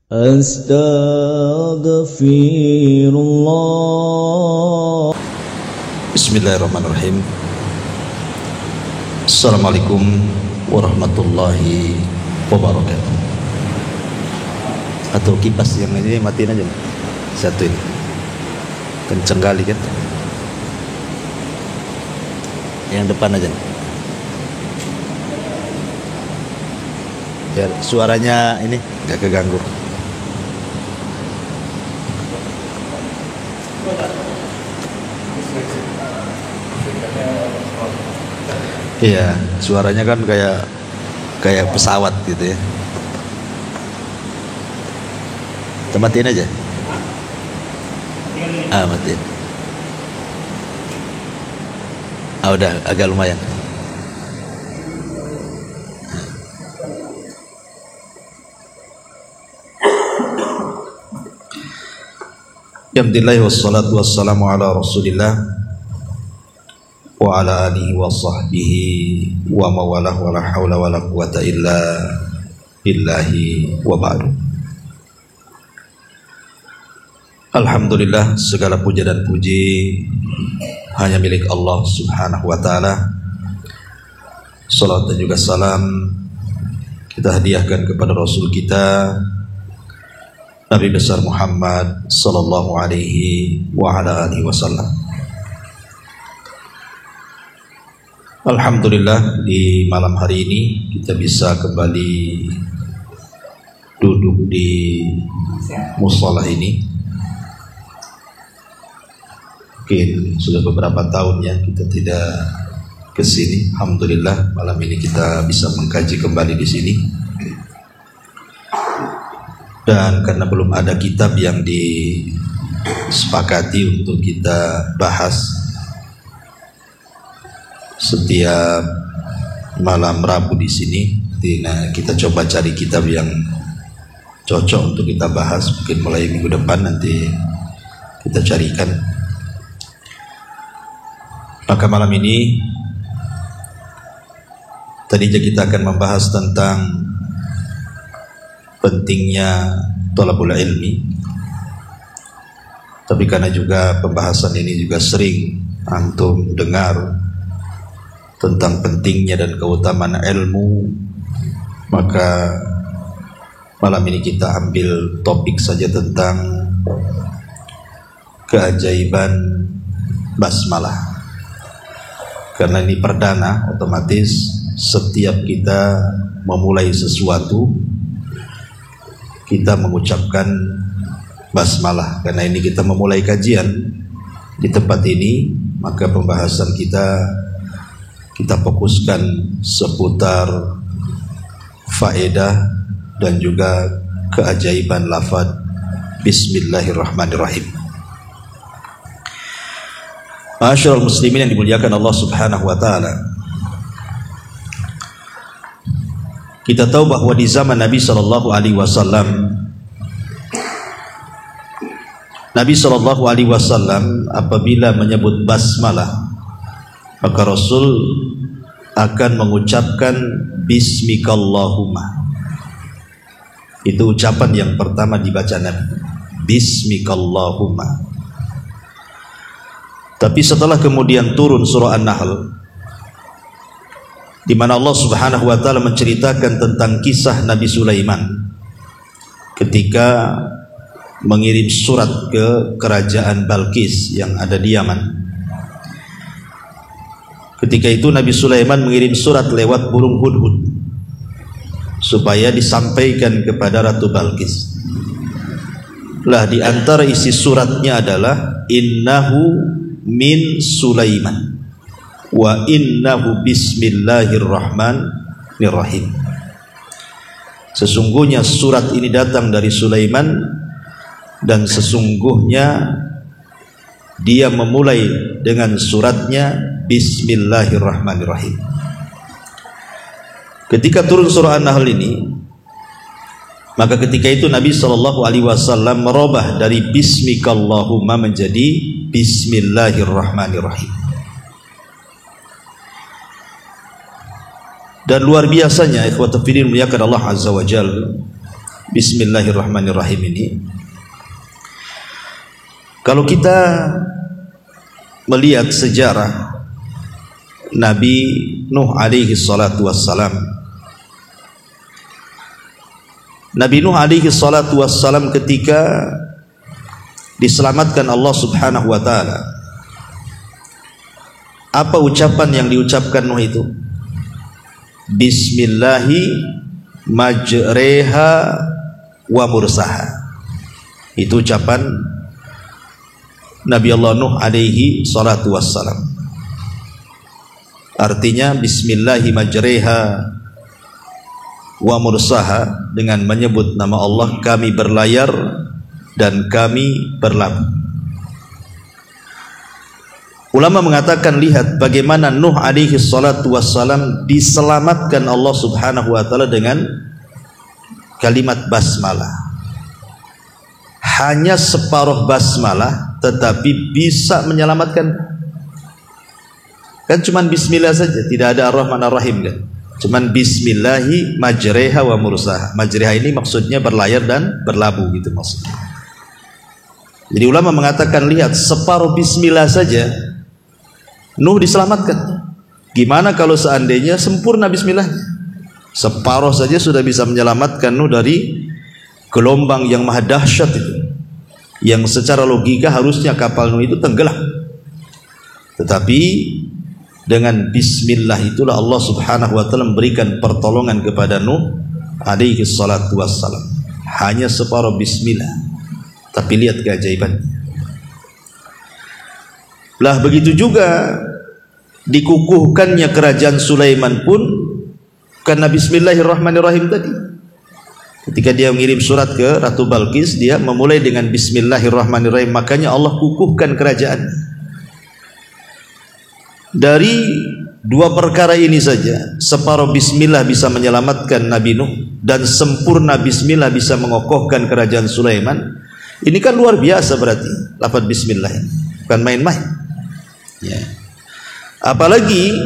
Astaghfirullah. Bismillahirrahmanirrahim. Assalamualaikum warahmatullahi wabarakatuh. Atau kipas yang ini matiin aja, satu ini kenceng kali kan, yang depan aja biar suaranya ini gak keganggu. Iya, suaranya kan kayak pesawat gitu ya. Kita matiin aja. Matiin. Udah agak lumayan. Alhamdulillah wassalatu wassalamu ala Rasulillah wa ala alihi wa sahbihi wa mawalah wa la hawla wa la quwata illa billahi wa ba'du. Alhamdulillah, segala puja dan puji hanya milik Allah subhanahu wa ta'ala. Salat dan juga salam kita hadiahkan kepada Rasul kita Nabi besar Muhammad sallallahu alaihi wa ala alihi wasallam. Alhamdulillah, di malam hari ini kita bisa kembali duduk di mushola ini. Mungkin sudah beberapa tahun ya kita tidak ke sini. Alhamdulillah, malam ini kita bisa mengkaji kembali di sini. Dan karena belum ada kitab yang disepakati untuk kita bahas setiap malam Rabu di sini, kita coba cari kitab yang cocok untuk kita bahas. Mungkin mulai minggu depan nanti kita carikan. Maka malam ini tadinya kita akan membahas tentang pentingnya thalabul ilmi, tapi karena juga pembahasan ini juga sering antum dengar tentang pentingnya dan keutamaan ilmu, maka malam ini kita ambil topik saja tentang keajaiban basmalah. Karena ini perdana, otomatis setiap kita memulai sesuatu kita mengucapkan basmalah. Karena ini kita memulai kajian di tempat ini, maka pembahasan kita fokuskan seputar faedah dan juga keajaiban lafaz Bismillahirrahmanirrahim. Ma'asyiral muslimin yang dimuliakan Allah subhanahu wa ta'ala, kita tahu bahwa di zaman Nabi sallallahu alaihi wasallam, Nabi sallallahu alaihi wasallam apabila menyebut basmalah, maka Rasul akan mengucapkan Bismikallahumma. Itu ucapan yang pertama dibaca Nabi, Bismikallahumma. Tapi setelah kemudian turun surah An-Nahl, di mana Allah Subhanahu wa taala menceritakan tentang kisah Nabi Sulaiman ketika mengirim surat ke kerajaan Balqis yang ada di Yaman. Ketika itu Nabi Sulaiman mengirim surat lewat burung hudhud supaya disampaikan kepada Ratu Balqis. Lah di antara isi suratnya adalah innahu min Sulaiman wa innahu bismillahirrahmanirrahim. Sesungguhnya surat ini datang dari Sulaiman dan sesungguhnya dia memulai dengan suratnya Bismillahirrahmanirrahim. Ketika turun surah An-Nahl ini, maka ketika itu Nabi SAW merubah dari Bismikallahumma menjadi Bismillahirrahmanirrahim. Dan luar biasanya ikhwata fillah muliakan Allah azza wa jalla, Bismillahirrahmanirrahim ini, kalau kita melihat sejarah Nabi Nuh alaihi salatu wassalam, Nabi Nuh alaihi salatu wassalam ketika diselamatkan Allah subhanahu wa ta'ala, apa ucapan yang diucapkan Nuh itu? Bismillahi majreha wa mursaha. Itu ucapan Nabi Allah Nuh alaihi salatu wassalam. Artinya Bismillahi majreha wa mursaha, dengan menyebut nama Allah kami berlayar dan kami berlabuh. Ulama mengatakan, lihat bagaimana Nuh alaihi salatu wassalam diselamatkan Allah subhanahu wa ta'ala dengan kalimat basmalah. Hanya separuh basmalah tetapi bisa menyelamatkan. Kan cuman bismillah saja, tidak ada ar-Rahman ar-Rahim kan. Cuman bismillahi majreha wa mursaha. Majreha ini maksudnya berlayar dan berlabuh gitu maksudnya. Jadi ulama mengatakan, lihat separuh bismillah saja Nuh diselamatkan. Gimana kalau seandainya sempurna bismillahnya? Separuh saja sudah bisa menyelamatkan Nuh dari gelombang yang maha dahsyat itu, yang secara logika harusnya kapal Nuh itu tenggelam. Tetapi dengan bismillah itulah Allah subhanahu wa ta'ala memberikan pertolongan kepada Nuh alaihi salatu wassalam. Hanya separuh bismillah, tapi lihat keajaibannya. Lah begitu juga dikukuhkannya kerajaan Sulaiman pun karena Bismillahirrahmanirrahim tadi. Ketika dia mengirim surat ke Ratu Balqis, dia memulai dengan Bismillahirrahmanirrahim, makanya Allah kukuhkan kerajaan. Dari dua perkara ini saja, separuh bismillah bisa menyelamatkan Nabi Nuh dan sempurna bismillah bisa mengokohkan kerajaan Sulaiman. Ini kan luar biasa berarti lafaz bismillah ini, bukan main-main. Ya. Apalagi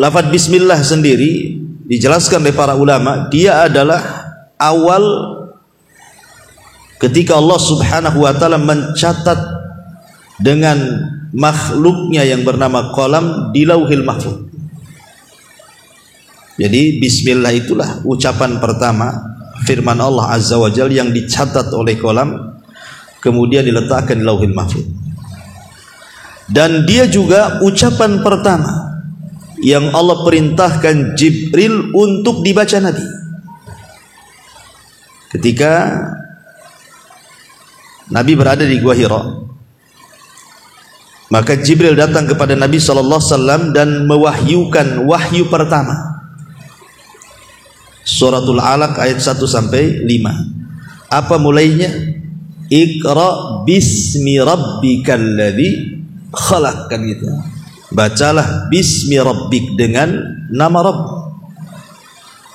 lafaz bismillah sendiri dijelaskan oleh para ulama, dia adalah awal ketika Allah subhanahu wa ta'ala mencatat dengan makhluknya yang bernama qalam di lauhil mahfuz. Jadi bismillah itulah ucapan pertama firman Allah azza wa jalla yang dicatat oleh qalam kemudian diletakkan di lauhil mahfuz. Dan dia juga ucapan pertama yang Allah perintahkan Jibril untuk dibaca Nabi. Ketika Nabi berada di Gua Hira, maka Jibril datang kepada Nabi SAW dan mewahyukan wahyu pertama, Suratul Alaq ayat 1 sampai 5. Apa mulainya? Iqra bismi rabbikal ladzi khalaq, kan gitu. Bacalah bismi rabbik, dengan nama Rabb.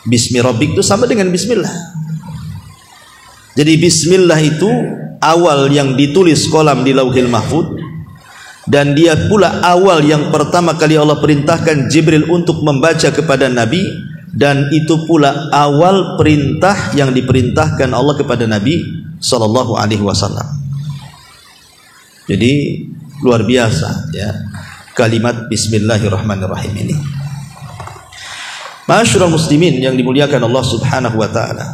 Bismi rabbik itu sama dengan bismillah. Jadi bismillah itu awal yang ditulis kolam di lauhil mahfuz, dan dia pula awal yang pertama kali Allah perintahkan Jibril untuk membaca kepada Nabi, dan itu pula awal perintah yang diperintahkan Allah kepada Nabi sallallahu alaihi wasallam. Jadi luar biasa ya kalimat Bismillahirrahmanirrahim ini. Ma'asyiral muslimin yang dimuliakan Allah subhanahu wa ta'ala,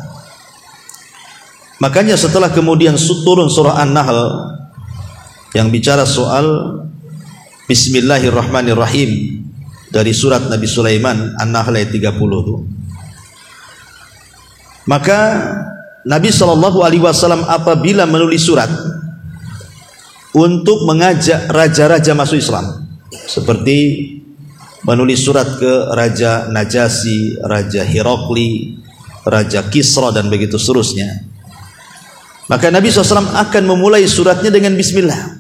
makanya setelah kemudian turun surah An-Nahl yang bicara soal Bismillahirrahmanirrahim dari surat Nabi Sulaiman, An-Nahl ayat 30 itu, maka Nabi SAW apabila menulis surat untuk mengajak raja-raja masuk Islam, seperti menulis surat ke Raja Najasyi, Raja Herakli, Raja Kisra dan begitu seterusnya, maka Nabi SAW akan memulai suratnya dengan bismillah,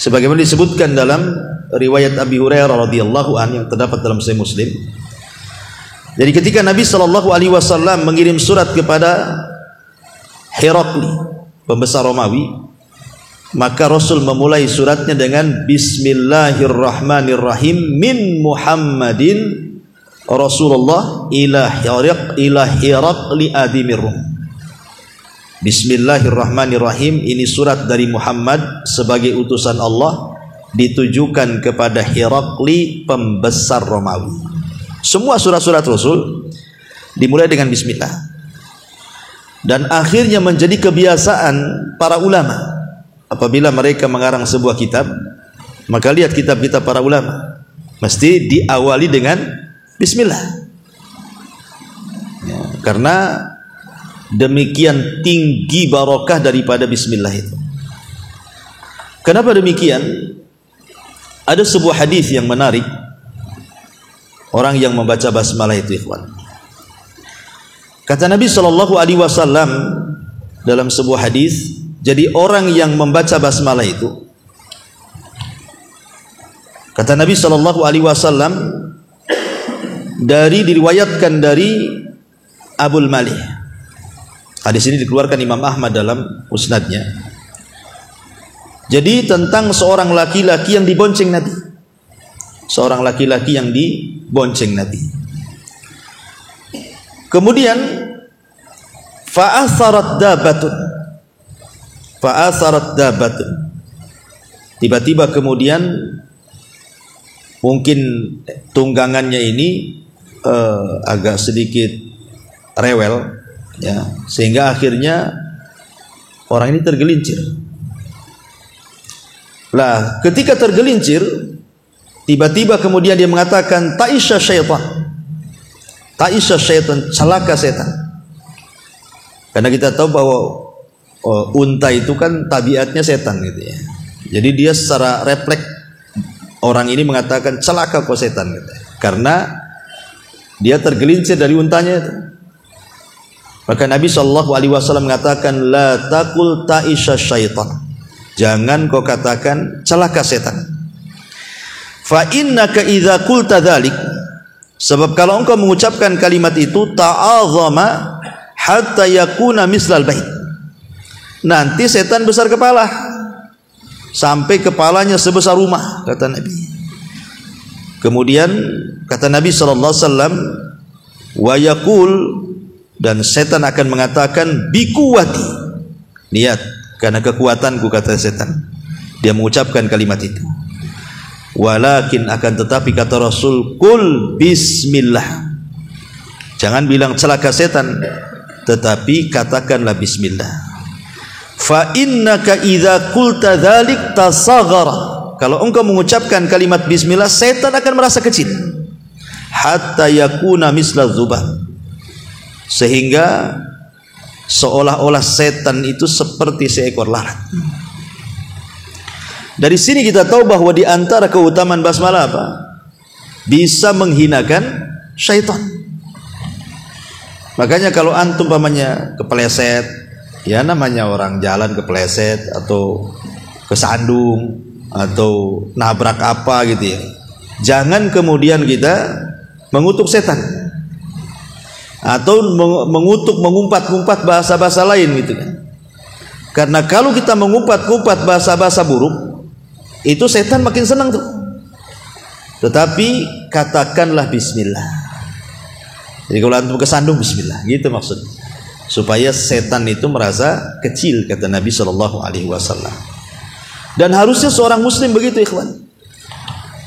sebagaimana disebutkan dalam riwayat Abi Hurairah radhiyallahu anhu yang terdapat dalam Sahih Muslim. Jadi ketika Nabi SAW mengirim surat kepada Herakli, pembesar Romawi, maka Rasul memulai suratnya dengan Bismillahirrahmanirrahim min Muhammadin Rasulullah ila Hiraqli adimir Rum. Bismillahirrahmanirrahim. Ini surat dari Muhammad sebagai utusan Allah ditujukan kepada Hiraqli, pembesar Romawi. Semua surat-surat Rasul dimulai dengan bismillah. Dan akhirnya menjadi kebiasaan para ulama apabila mereka mengarang sebuah kitab, maka lihat kitab-kitab para ulama mesti diawali dengan bismillah ya, karena demikian tinggi barokah daripada bismillah itu. Kenapa demikian? Ada sebuah hadis yang menarik, orang yang membaca basmalah itu, ikhwan. Kata Nabi SAW dalam sebuah hadis, jadi orang yang membaca basmalah itu, kata Nabi SAW, diriwayatkan dari Abul Malih. Hadis ini dikeluarkan Imam Ahmad dalam musnadnya. Jadi tentang seorang laki-laki yang dibonceng Nabi. Seorang laki-laki yang dibonceng Nabi. Kemudian fa'atharat dabatun. Tiba-tiba kemudian mungkin tunggangannya ini agak sedikit rewel ya, sehingga akhirnya orang ini tergelincir. Lah, ketika tergelincir, tiba-tiba kemudian dia mengatakan ta'isha syaitan. Ta'isha syaitan, celaka setan. Karena kita tahu bahwa unta itu kan tabiatnya setan gitu ya. Jadi dia secara refleks orang ini mengatakan celaka kau setan gitu. Karena dia tergelincir dari untanya itu. Maka Nabi SAW mengatakan la taqul ta'isha syaitan. Jangan kau katakan celaka setan. Fa innaka idza qulta dzalik, sebab kalau engkau mengucapkan kalimat itu ta'azama hatta yakuna mislal bait. Nanti setan besar kepala sampai kepalanya sebesar rumah, kata Nabi. Kemudian kata Nabi SAW, wa yaqul, dan setan akan mengatakan bikuwati. Lihat, karena kekuatanku, kata setan. Dia mengucapkan kalimat itu. Walakin, akan tetapi kata Rasul, kul bismillah. Jangan bilang celaka setan, tetapi katakanlah bismillah. Fa innaka idza qulta dzalik tasaghara. Kalau engkau mengucapkan kalimat bismillah, setan akan merasa kecil. Hatta yakuna misla dzubab. Sehingga seolah-olah setan itu seperti seekor lalat. Dari sini kita tahu bahwa di antara keutamaan basmalah apa? Bisa menghinakan syaitan. Makanya kalau antum pamannya kepleset, ya namanya orang jalan kepleset atau kesandung atau nabrak apa gitu ya. Jangan kemudian kita mengutuk setan atau mengumpat-ngumpat bahasa-bahasa lain gitu kan. Karena kalau kita mengumpat-ngumpat bahasa-bahasa buruk, itu setan makin senang tuh. Tetapi katakanlah bismillah. Jadi kalau antum kesandung, bismillah, gitu maksudnya. Supaya setan itu merasa kecil, kata Nabi SAW. Dan harusnya seorang muslim begitu, ikhwan.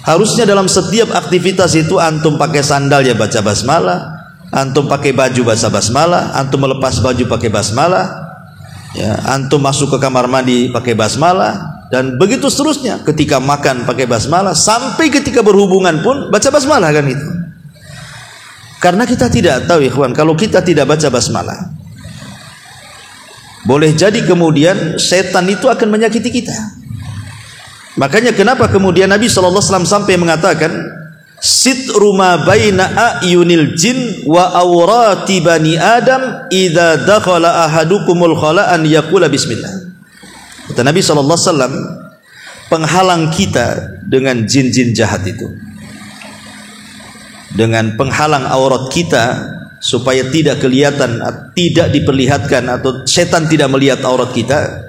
Harusnya dalam setiap aktivitas itu antum pakai sandal ya baca basmalah, antum pakai baju baca basmalah, antum melepas baju pakai basmalah, ya, antum masuk ke kamar mandi pakai basmalah, dan begitu seterusnya. Ketika makan pakai basmalah, sampai ketika berhubungan pun baca basmalah, kan itu. Karena kita tidak tahu, ikhwan, kalau kita tidak baca basmalah, boleh jadi kemudian setan itu akan menyakiti kita. Makanya kenapa kemudian Nabi SAW sampai mengatakan sitru ma baina a'yunil jin wa awrati bani adam idza dakhala ahadukumul khala an yaqula bismillah. Kata Nabi SAW, penghalang kita dengan jin-jin jahat itu, dengan penghalang aurat kita supaya tidak kelihatan, tidak diperlihatkan, atau setan tidak melihat aurat kita.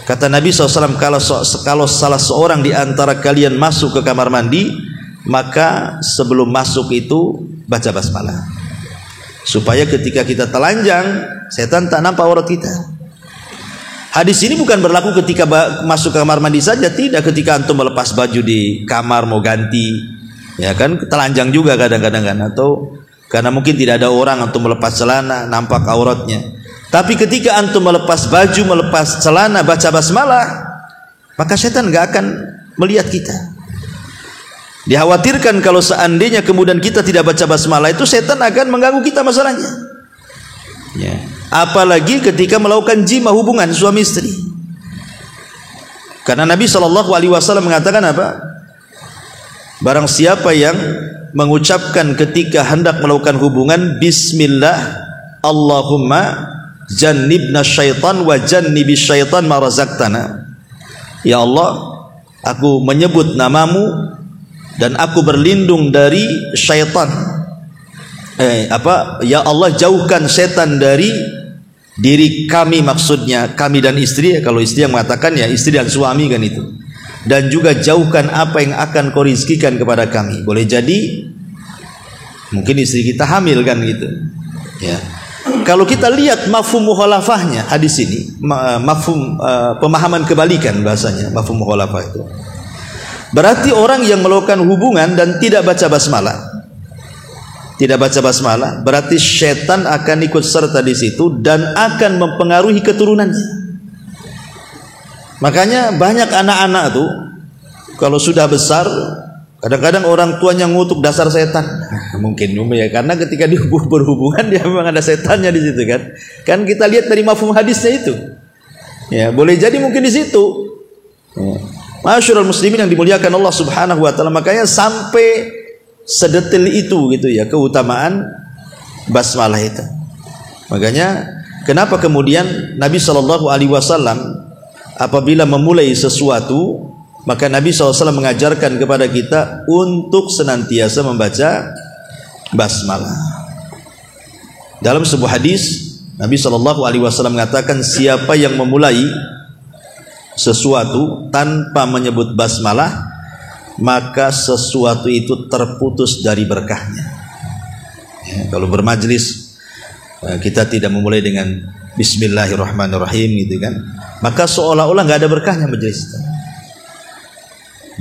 Kata Nabi SAW, kalau salah seorang di antara kalian masuk ke kamar mandi, maka sebelum masuk itu baca basmalah. Supaya ketika kita telanjang, setan tak nampak aurat kita. Hadis ini bukan berlaku ketika masuk ke kamar mandi saja, tidak. Ketika antum melepas baju di kamar mau ganti, ya kan, telanjang juga kadang-kadang kan, atau karena mungkin tidak ada orang antum melepas celana nampak auratnya. Tapi ketika antum melepas baju, melepas celana, baca basmalah, maka setan nggak akan melihat kita. Dikhawatirkan kalau seandainya kemudian kita tidak baca basmalah, itu setan akan mengganggu kita masalahnya. Ya. Apalagi ketika melakukan jima, hubungan suami istri. Karena Nabi SAW mengatakan apa? Barang siapa yang mengucapkan ketika hendak melakukan hubungan, Bismillah, Allahumma jannibna syaitan wa jannibis syaitan ma razaqtana. Ya Allah, aku menyebut namamu dan aku berlindung dari syaitan. Ya Allah, jauhkan setan dari diri kami, maksudnya kami dan istri. Kalau istri yang mengatakan, ya istri dan suami kan itu. Dan juga jauhkan apa yang akan kau rizkikan kepada kami. Boleh jadi mungkin istri kita hamil kan gitu. Ya. Kalau kita lihat mafhum mukhalafahnya hadis ini, mafhum pemahaman kebalikan bahasanya, mafhum mukhalafah itu. Berarti orang yang melakukan hubungan dan tidak baca basmalah, berarti setan akan ikut serta di situ dan akan mempengaruhi keturunannya. Makanya banyak anak-anak tuh kalau sudah besar, kadang-kadang orang tuanya ngutuk dasar setan. Mungkin ya, karena ketika dia berhubungan dia memang ada setannya di situ kan. Kan kita lihat dari mafhum hadisnya itu. Ya, boleh jadi mungkin di situ. Ya. Masyarul muslimin yang dimuliakan Allah Subhanahu wa taala, makanya sampai sedetil itu gitu ya keutamaan basmalah itu. Makanya kenapa kemudian Nabi SAW apabila memulai sesuatu, maka Nabi SAW mengajarkan kepada kita untuk senantiasa membaca basmalah. Dalam sebuah hadis Nabi SAW mengatakan, siapa yang memulai sesuatu tanpa menyebut basmalah, maka sesuatu itu terputus dari berkahnya. Ya, kalau bermajlis kita tidak memulai dengan Bismillahirrahmanirrahim gitu kan, maka seolah-olah nggak ada berkahnya majelis.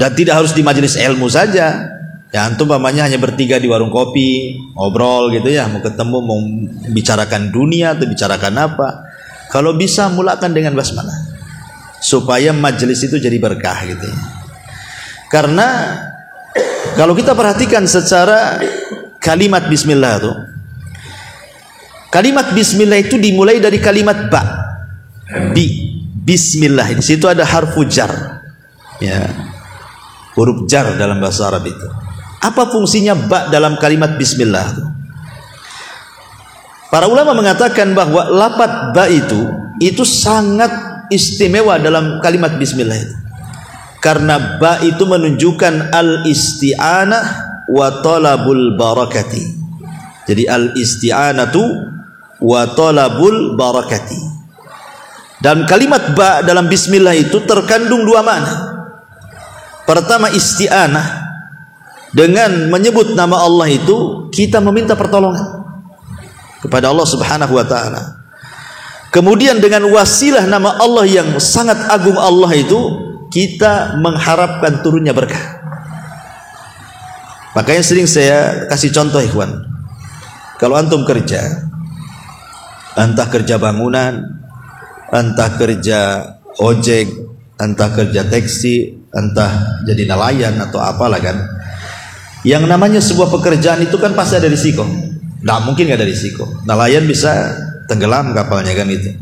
Dan tidak harus di majelis ilmu saja. Ya, antum umpamanya hanya bertiga di warung kopi, ngobrol gitu ya, mau ketemu, mau bicarakan dunia atau bicarakan apa, kalau bisa mulakan dengan basmalah supaya majelis itu jadi berkah gitu ya. Karena kalau kita perhatikan secara kalimat bismillah itu, kalimat bismillah itu dimulai dari kalimat ba, bismillah. Di situ ada harfu jar, ya, huruf jar dalam bahasa Arab itu. Apa fungsinya ba dalam kalimat bismillah itu? Para ulama mengatakan bahwa lafaz ba itu sangat istimewa dalam kalimat bismillah itu. Karena ba itu menunjukkan al-isti'anah wa talabul barakati. Jadi al-isti'anatu wa talabul barakati. Dan kalimat ba dalam bismillah itu terkandung dua makna. Pertama, isti'anah, dengan menyebut nama Allah itu kita meminta pertolongan kepada Allah Subhanahu wa taala. Kemudian dengan wasilah nama Allah yang sangat agung Allah itu, kita mengharapkan turunnya berkah. Makanya sering saya kasih contoh ikhwan, kalau antum kerja, entah kerja bangunan, entah kerja ojek, entah kerja taksi, entah jadi nelayan atau apalah kan, yang namanya sebuah pekerjaan itu kan pasti ada risiko. Nggak mungkin nggak ada risiko. Nelayan bisa tenggelam kapalnya kan itu.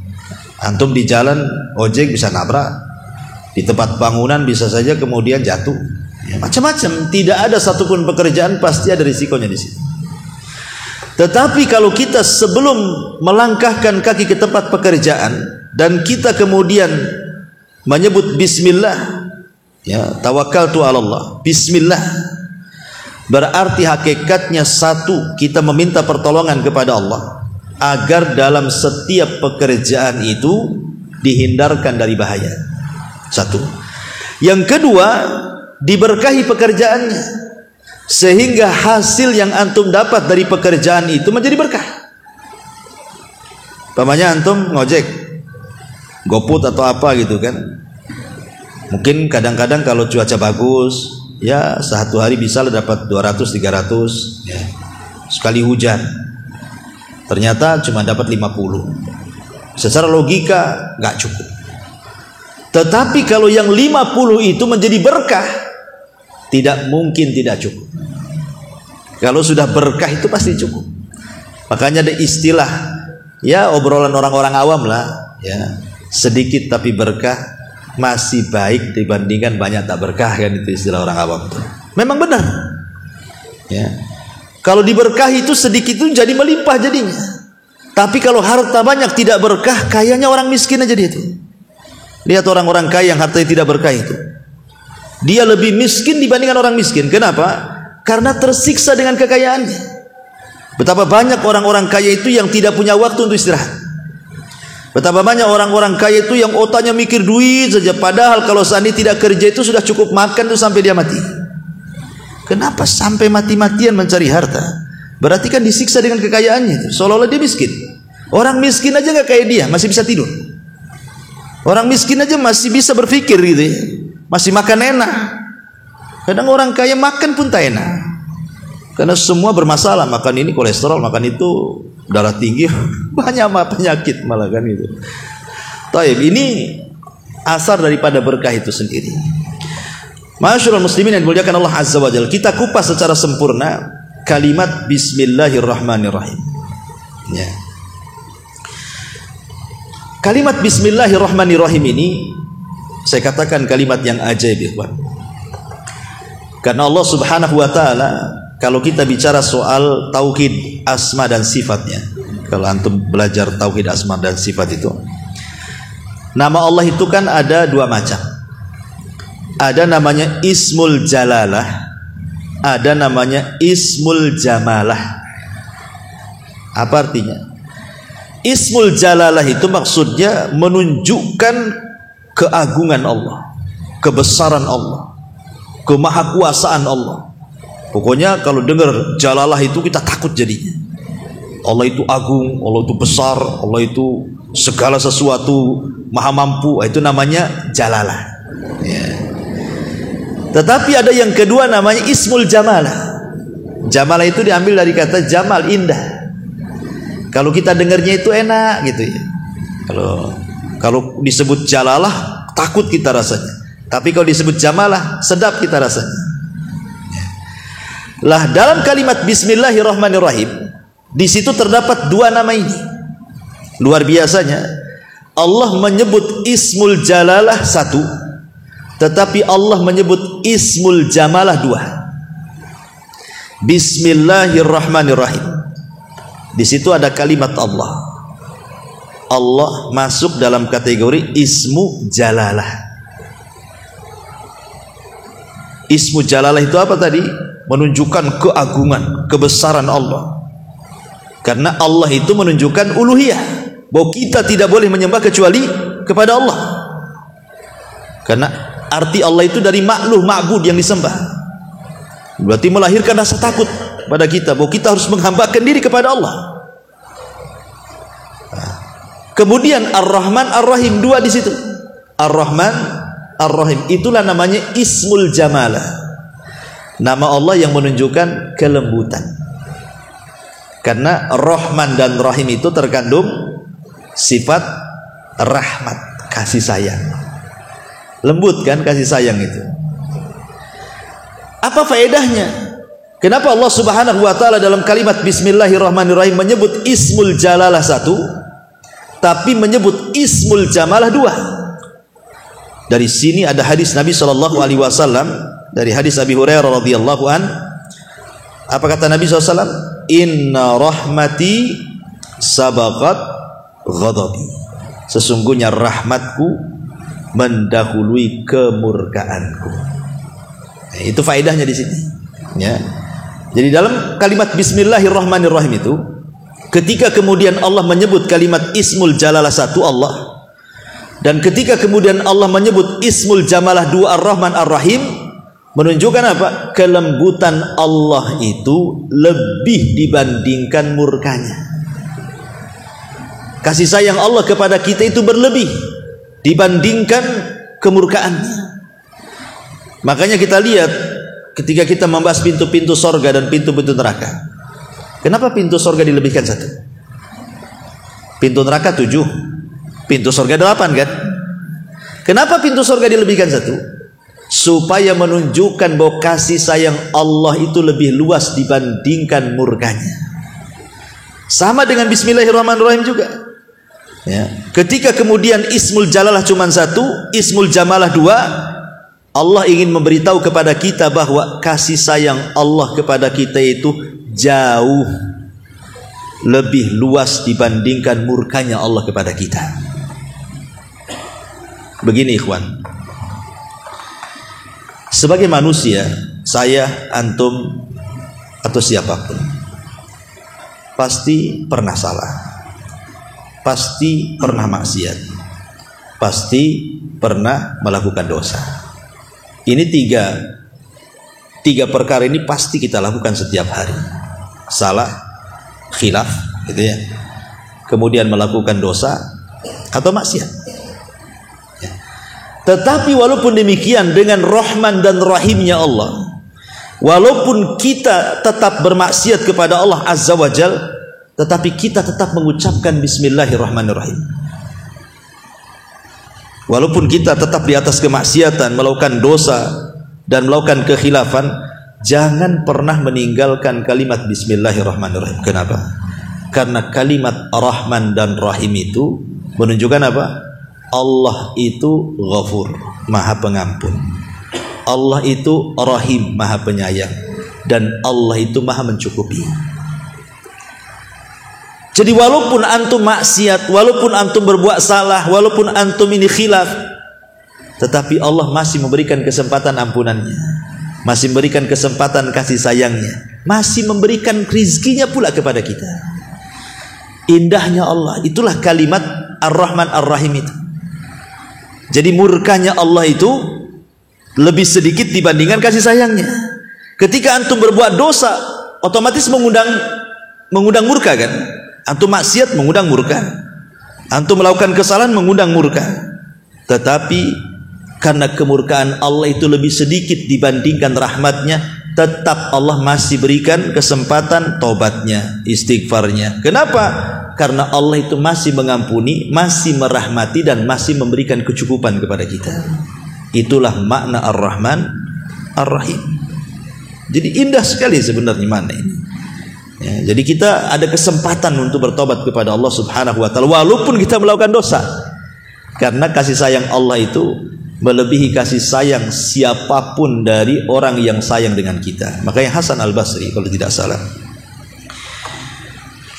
Antum di jalan ojek bisa nabrak, di tempat bangunan bisa saja kemudian jatuh, ya, macam-macam. Tidak ada satupun pekerjaan pasti ada risikonya di situ. Tetapi kalau kita sebelum melangkahkan kaki ke tempat pekerjaan dan kita kemudian menyebut bismillah, ya, tawakkaltu 'ala Allah, bismillah, berarti hakikatnya satu, kita meminta pertolongan kepada Allah agar dalam setiap pekerjaan itu dihindarkan dari bahaya. Satu. Yang kedua, diberkahi pekerjaannya. sehingga hasil yang antum dapat dari pekerjaan itu menjadi berkah. Umpamanya antum ngojek, GoFood atau apa gitu kan, mungkin kadang-kadang kalau cuaca bagus, ya satu hari bisa dapat 200-300 ya. Sekali hujan ternyata cuma dapat 50. Secara logika nggak cukup. Tetapi kalau yang 50 itu menjadi berkah, tidak mungkin tidak cukup. Kalau sudah berkah itu pasti cukup. Makanya ada istilah, ya obrolan orang-orang awam lah, ya sedikit tapi berkah masih baik dibandingkan banyak tak berkah, kan itu istilah orang awam. Memang benar. Ya. Kalau diberkahi itu sedikit itu jadi melimpah jadinya. Tapi kalau harta banyak tidak berkah, kayaknya orang miskin aja dia itu. Lihat orang-orang kaya yang hartanya tidak berkah itu. Dia lebih miskin dibandingkan orang miskin. Kenapa? Karena tersiksa dengan kekayaannya. Betapa banyak orang-orang kaya itu yang tidak punya waktu untuk istirahat. Betapa banyak orang-orang kaya itu yang otaknya mikir duit saja. Padahal kalau seandainya tidak kerja itu sudah cukup makan tuh sampai dia mati. Kenapa sampai mati-matian mencari harta? Berarti kan disiksa dengan kekayaannya. Seolah-olah dia miskin. Orang miskin aja nggak kayak dia, masih bisa tidur. Orang miskin aja masih bisa berpikir gitu ya. Masih makan enak. Kadang orang kaya makan pun tak enak. Karena semua bermasalah. Makan ini kolesterol, makan itu darah tinggi. Banyak penyakit malah kan itu. Taib, ini asar daripada berkah itu sendiri. Masyaallah muslimin yang dimuliakan Allah Azza wa Jalla, kita kupas secara sempurna kalimat Bismillahirrahmanirrahim. Ya. Kalimat Bismillahirrahmanirrahim ini saya katakan kalimat yang ajaib, ikhwan. Karena Allah Subhanahu wa taala kalau kita bicara soal tauhid asma dan sifatnya, kalau antum belajar tauhid asma dan sifat itu, nama Allah itu kan ada dua macam. Ada namanya Ismul Jalalah, ada namanya Ismul Jamalah. Apa artinya? Ismul Jalalah itu maksudnya menunjukkan keagungan Allah, kebesaran Allah, kemahakuasaan Allah. Pokoknya kalau dengar Jalalah itu kita takut jadinya. Allah itu agung, Allah itu besar, Allah itu segala sesuatu maha mampu. Itu namanya Jalalah. Ya. Tetapi ada yang kedua namanya Ismul Jamalah. Jamalah itu diambil dari kata jamal, indah. Kalau kita dengarnya itu enak gitu ya. Kalau disebut Jalalah takut kita rasanya. Tapi kalau disebut Jamalah sedap kita rasanya. Lah dalam kalimat Bismillahirrahmanirrahim di situ terdapat dua nama ini. Luar biasanya Allah menyebut Ismul Jalalah satu, tetapi Allah menyebut Ismul Jamalah dua. Bismillahirrahmanirrahim. Di situ ada kalimat Allah. Allah masuk dalam kategori Ismu Jalalah. Ismu Jalalah itu apa tadi? Menunjukkan keagungan, kebesaran Allah. Karena Allah itu menunjukkan uluhiyah, bahwa kita tidak boleh menyembah kecuali kepada Allah. Karena arti Allah itu dari makluh, ma'bud yang disembah. Berarti melahirkan rasa takut pada kita bahwa kita harus menghambakan diri kepada Allah. Kemudian Ar-Rahman Ar-Rahim dua di situ. Ar-Rahman Ar-Rahim itulah namanya Ismul Jamalah. Nama Allah yang menunjukkan kelembutan. Karena Rahman dan Rahim itu terkandung sifat rahmat, kasih sayang. Lembut kan kasih sayang itu. Apa faedahnya? Kenapa Allah Subhanahu wa taala dalam kalimat Bismillahirrahmanirrahim menyebut Ismul Jalalah satu, tapi menyebut Ismul Jamalah dua? Dari sini ada hadis Nabi sallallahu alaihi wasallam, dari hadis Abi Hurairah radhiyallahu an. Apa kata Nabi SAW? Inna rahmati sabaqat ghadabi. Sesungguhnya rahmatku mendahului kemurkaanku. Itu faedahnya di sini. Ya. Jadi dalam kalimat Bismillahirrahmanirrahim itu, ketika kemudian Allah menyebut kalimat Ismul Jalalah satu Allah, dan ketika kemudian Allah menyebut Ismul Jamalah dua Ar-Rahman Ar-Rahim, Menunjukkan apa? Kelembutan Allah itu lebih dibandingkan murkanya. Kasih sayang Allah kepada kita itu berlebih dibandingkan kemurkaannya. Makanya kita lihat ketika kita membahas pintu-pintu sorga dan pintu-pintu neraka. Kenapa pintu sorga dilebihkan 1? Pintu neraka 7, pintu sorga 8 kan? Kenapa pintu sorga dilebihkan 1? Supaya menunjukkan bahwa kasih sayang Allah itu lebih luas dibandingkan murkanya. Sama dengan Bismillahirrahmanirrahim juga. Ya. Ketika kemudian Ismul Jalalah cuma 1, Ismul Jamalah 2, Allah ingin memberitahu kepada kita bahwa kasih sayang Allah kepada kita itu jauh lebih luas dibandingkan murkanya Allah kepada kita. Begini ikhwan, sebagai manusia, saya, antum, atau siapapun pasti pernah salah, pasti pernah maksiat, pasti pernah melakukan dosa. Ini tiga perkara ini pasti kita lakukan setiap hari. Salah, khilaf, gitu ya. Kemudian melakukan dosa atau maksiat. Tetapi walaupun demikian, dengan Rahman dan Rahimnya Allah, walaupun kita tetap bermaksiat kepada Allah Azza wa Jal, tetapi kita tetap mengucapkan Bismillahirrahmanirrahim. Walaupun kita tetap di atas kemaksiatan, melakukan dosa dan melakukan kekhilafan, jangan pernah meninggalkan kalimat Bismillahirrahmanirrahim. Kenapa? Karena kalimat Rahman dan Rahim itu menunjukkan apa? Allah itu Ghafur, Maha Pengampun. Allah itu Rahim, Maha Penyayang. Dan Allah itu Maha Mencukupi. Jadi walaupun antum maksiat, walaupun antum berbuat salah, walaupun antum ini khilaf, tetapi Allah masih memberikan kesempatan ampunannya, masih memberikan kesempatan kasih sayangnya, masih memberikan rizkinya pula kepada kita. Indahnya Allah, itulah kalimat Ar-Rahman Ar-Rahim itu. Jadi murkanya Allah itu lebih sedikit dibandingkan kasih sayangnya. Ketika antum berbuat dosa, otomatis mengundang murka kan? Antum maksiat mengundang murka. Antum melakukan kesalahan mengundang murka. Tetapi karena kemurkaan Allah itu lebih sedikit dibandingkan rahmatnya, tetap Allah masih berikan kesempatan taubatnya, istighfarnya. Kenapa? Karena Allah itu masih mengampuni, masih merahmati, dan masih memberikan kecukupan kepada kita. Itulah makna Ar-Rahman Ar-Rahim. Jadi indah sekali sebenarnya makna ini. Ya, jadi kita ada kesempatan untuk bertobat kepada Allah Subhanahu wa Ta'ala walaupun kita melakukan dosa. Karena kasih sayang Allah itu melebihi kasih sayang siapapun dari orang yang sayang dengan kita. Makanya Hasan Al-Basri kalau tidak salah,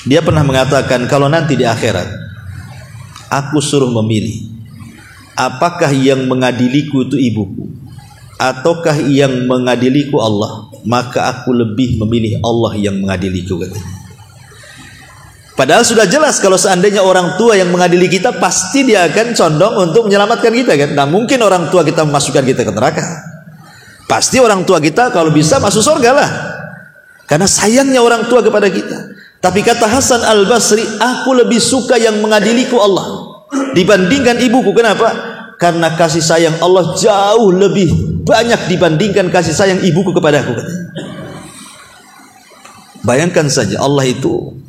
dia pernah mengatakan, kalau nanti di akhirat aku suruh memilih, apakah yang mengadiliku itu ibuku ataukah yang mengadiliku Allah, maka aku lebih memilih Allah yang mengadiliku, katanya. Padahal sudah jelas kalau seandainya orang tua yang mengadili kita, pasti dia akan condong untuk menyelamatkan kita kan. Nah, mungkin orang tua kita memasukkan kita ke neraka. Pasti orang tua kita kalau bisa masuk surga lah, karena sayangnya orang tua kepada kita. Tapi kata Hasan Al-Basri, aku lebih suka yang mengadiliku Allah dibandingkan ibuku. Kenapa? Karena kasih sayang Allah jauh lebih banyak dibandingkan kasih sayang ibuku kepada aku. Bayangkan saja, Allah itu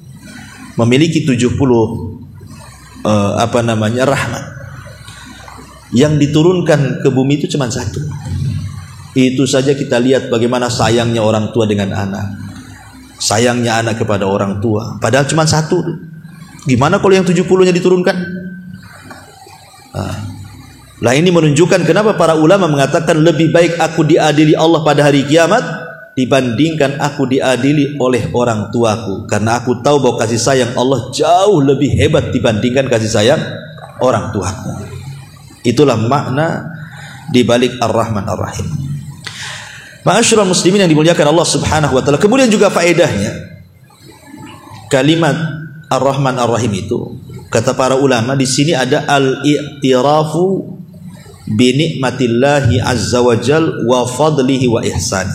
memiliki 70 rahmat. Yang diturunkan ke bumi itu cuma 1. Itu saja kita lihat bagaimana sayangnya orang tua dengan anak. Sayangnya anak kepada orang tua, padahal cuma 1. Gimana kalau yang 70-nya diturunkan? Nah, ini menunjukkan kenapa para ulama mengatakan lebih baik aku diadili Allah pada hari kiamat dibandingkan aku diadili oleh orang tuaku. Karena aku tahu bahwa kasih sayang Allah jauh lebih hebat dibandingkan kasih sayang orang tuaku. Itulah makna dibalik Ar-Rahman Ar-Rahim. Ma'asyiral muslimin yang dimuliakan Allah Subhanahu wa Ta'ala. Kemudian juga faedahnya kalimat Ar-Rahman Ar-Rahim itu, kata para ulama, di sini ada al-i'tirafu bi nikmatillahi azza wa jal wa fadlihi wa ihsan.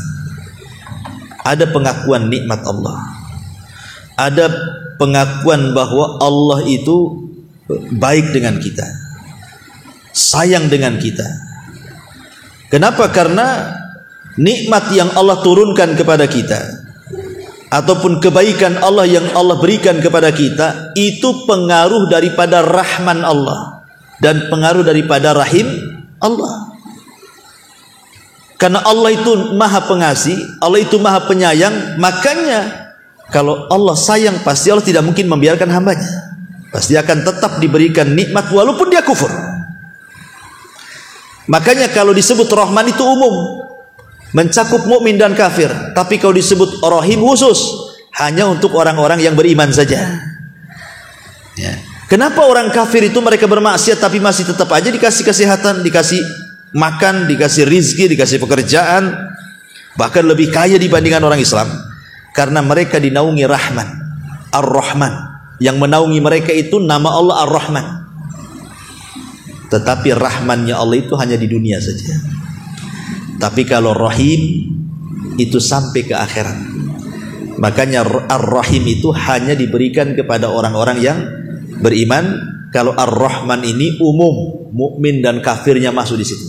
Ada pengakuan nikmat Allah, ada pengakuan bahwa Allah itu baik dengan kita, sayang dengan kita. Kenapa? Karena nikmat yang Allah turunkan kepada kita ataupun kebaikan Allah yang Allah berikan kepada kita itu pengaruh daripada rahman Allah dan pengaruh daripada rahim Allah. Karena Allah itu maha pengasih, Allah itu maha penyayang, makanya kalau Allah sayang pasti Allah tidak mungkin membiarkan hambanya, pasti akan tetap diberikan nikmat walaupun dia kufur. Makanya kalau disebut Rahman itu umum, mencakup mukmin dan kafir. Tapi kalau disebut Rahim khusus, hanya untuk orang-orang yang beriman saja. Ya. Kenapa orang kafir itu mereka bermaksiat tapi masih tetap aja dikasih kesehatan, dikasih makan, dikasih rizki, dikasih pekerjaan, bahkan lebih kaya dibandingkan orang Islam? Karena mereka dinaungi Rahman, Ar-Rahman. Yang menaungi mereka itu nama Allah Ar-Rahman. Tetapi rahmannya Allah itu hanya di dunia saja. Tapi kalau Rahim itu sampai ke akhirat. Makanya Ar-Rahim itu hanya diberikan kepada orang-orang yang beriman. Kalau Ar-Rahman ini umum, mukmin dan kafirnya masuk di situ.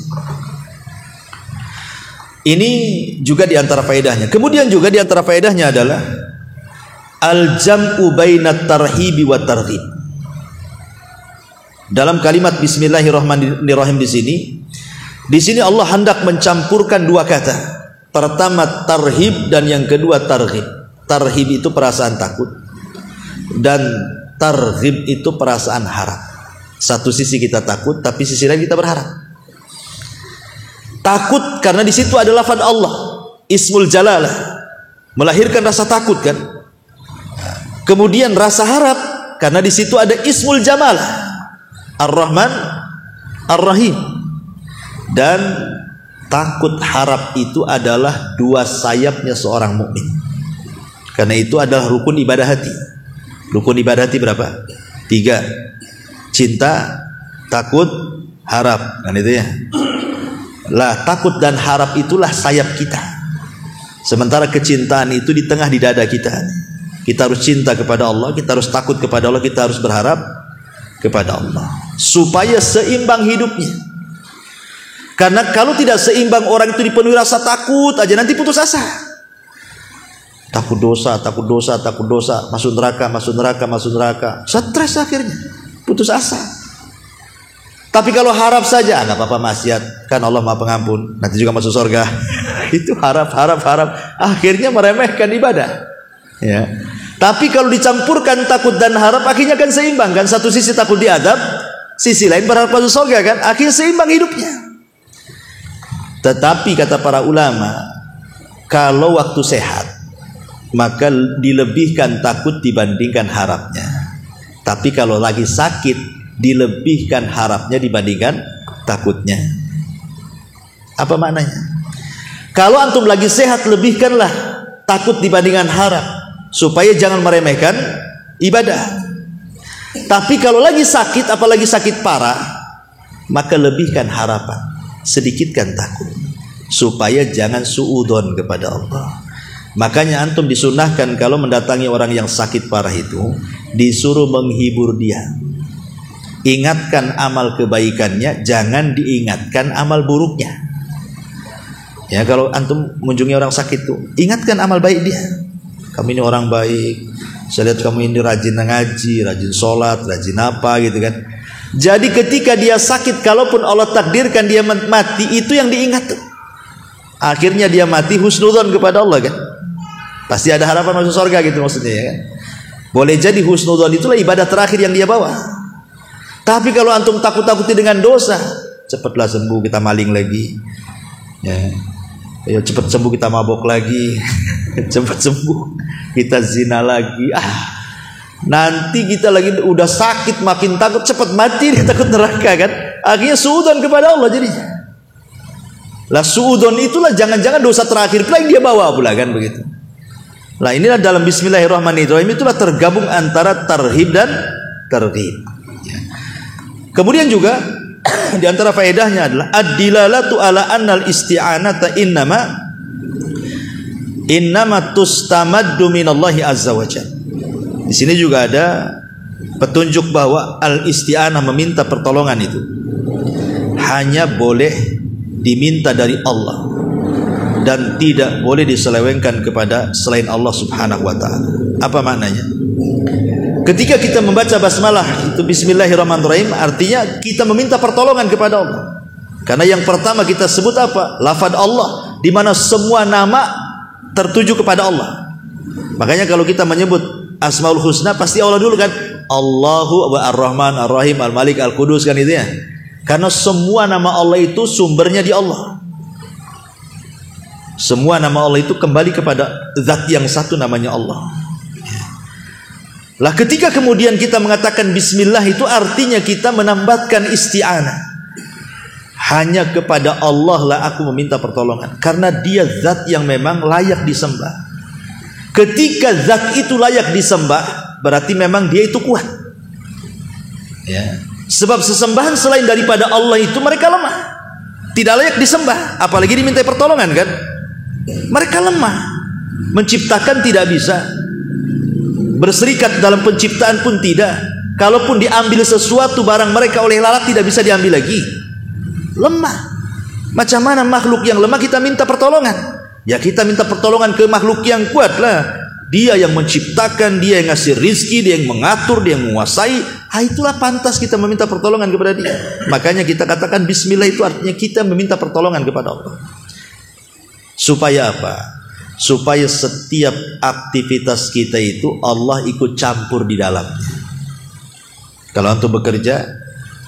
Ini juga di antara faedahnya. Kemudian juga di antara faedahnya adalah al-jam'u bainat tarhibi wa targhib. Dalam kalimat Bismillahirrahmanirrahim di sini Allah hendak mencampurkan dua kata. Pertama tarhib dan yang kedua targhib. Tarhib itu perasaan takut dan targhib itu perasaan harap. Satu sisi kita takut, tapi sisi lain kita berharap. Takut karena di situ ada lafaz Allah, Ismul Jalalah, melahirkan rasa takut kan. Kemudian rasa harap karena di situ ada Ismul Jamalah, Ar-Rahman, Ar-Rahim. Dan takut harap itu adalah dua sayapnya seorang mukmin. Karena itu adalah rukun ibadah hati. Rukun ibadah hati berapa? 3. Cinta, takut, harap. Kan itu ya. Lah takut dan harap itulah sayap kita. Sementara kecintaan itu di tengah di dada kita. Kita harus cinta kepada Allah, kita harus takut kepada Allah, kita harus berharap kepada Allah. Supaya seimbang hidupnya. Karena kalau tidak seimbang, orang itu dipenuhi rasa takut aja, nanti putus asa. Takut dosa, takut dosa, takut dosa, masuk neraka, masuk neraka, masuk neraka. Stres akhirnya, putus asa. Tapi kalau harap saja, nggak apa-apa maksiat, kan Allah Maha Pengampun, nanti juga masuk surga. Itu harap, harap, harap. Akhirnya meremehkan ibadah. Ya. Tapi kalau dicampurkan takut dan harap, akhirnya kan seimbang kan. Satu sisi takut diadab, sisi lain berharap masuk surga kan. Akhirnya seimbang hidupnya. Tetapi kata para ulama, kalau waktu sehat, maka dilebihkan takut dibandingkan harapnya. Tapi kalau lagi sakit, dilebihkan harapnya dibandingkan takutnya. Apa maknanya? Kalau antum lagi sehat, lebihkanlah takut dibandingkan harap, supaya jangan meremehkan ibadah. Tapi kalau lagi sakit, apalagi sakit parah, maka lebihkan harapan, sedikitkan takut, supaya jangan suudzon kepada Allah. Makanya antum disunahkan kalau mendatangi orang yang sakit parah itu, disuruh menghibur dia. Ingatkan amal kebaikannya, jangan diingatkan amal buruknya. Ya, kalau antum mengunjungi orang sakit tuh, ingatkan amal baik dia. Kamu ini orang baik, saya lihat kamu ini rajin ngaji, rajin sholat, rajin apa gitu kan. Jadi ketika dia sakit, kalaupun Allah takdirkan dia mati, itu yang diingat tuh. Akhirnya dia mati husnudzon kepada Allah kan. Pasti ada harapan masuk surga gitu maksudnya ya kan. Boleh jadi husnudzon itulah ibadah terakhir yang dia bawa. Tapi kalau antum takut-takuti dengan dosa, cepatlah sembuh, kita maling lagi. Ya. Ya, cepat sembuh, kita mabok lagi. Cepat sembuh, kita zina lagi. Nanti kita lagi udah sakit, makin takut, cepat mati, dia takut neraka kan. Akhirnya suudzon kepada Allah jadinya. Lah suudzon itulah jangan-jangan dosa terakhir pula yang dia bawa pula kan begitu. Lah inilah dalam Bismillahirrahmanirrahim itulah tergabung antara tarhib dan targhib. Kemudian juga di antara faedahnya adalah ad-dilalatu ala annal isti'anata innama tustamaddu minallahi azza wajalla. Di sini juga ada petunjuk bahwa al-isti'anah, meminta pertolongan itu hanya boleh diminta dari Allah dan tidak boleh diselewengkan kepada selain Allah Subhanahu wa taala. Apa maknanya? Ketika kita membaca basmalah itu bismillahirrahmanirrahim, artinya kita meminta pertolongan kepada Allah. Karena yang pertama kita sebut apa? Lafaz Allah, di mana semua nama tertuju kepada Allah. Makanya kalau kita menyebut Asmaul Husna pasti Allah dulu kan. Allahu Ar-Rahman Ar-Rahim Al-Malik Al-Qudus kan itu ya. Karena semua nama Allah itu sumbernya di Allah. Semua nama Allah itu kembali kepada zat yang satu, namanya Allah. Lah ketika kemudian kita mengatakan bismillah, itu artinya kita menambahkan isti'anah. Hanya kepada Allah lah aku meminta pertolongan, karena dia zat yang memang layak disembah. Ketika zat itu layak disembah, berarti memang dia itu kuat ya. Sebab sesembahan selain daripada Allah itu mereka lemah, tidak layak disembah, apalagi diminta pertolongan kan. Mereka lemah, menciptakan tidak bisa, berserikat dalam penciptaan pun tidak. Kalaupun diambil sesuatu barang mereka oleh lalat, tidak bisa diambil lagi. Lemah. Macam mana makhluk yang lemah kita minta pertolongan? Ya kita minta pertolongan ke makhluk yang kuat lah. Dia yang menciptakan, dia yang ngasih rizki, dia yang mengatur, dia yang menguasai. Itulah pantas kita meminta pertolongan kepada dia. Makanya kita katakan bismillah itu artinya kita meminta pertolongan kepada Allah. Supaya apa? Supaya setiap aktivitas kita itu Allah ikut campur di dalamnya. Kalau untuk bekerja,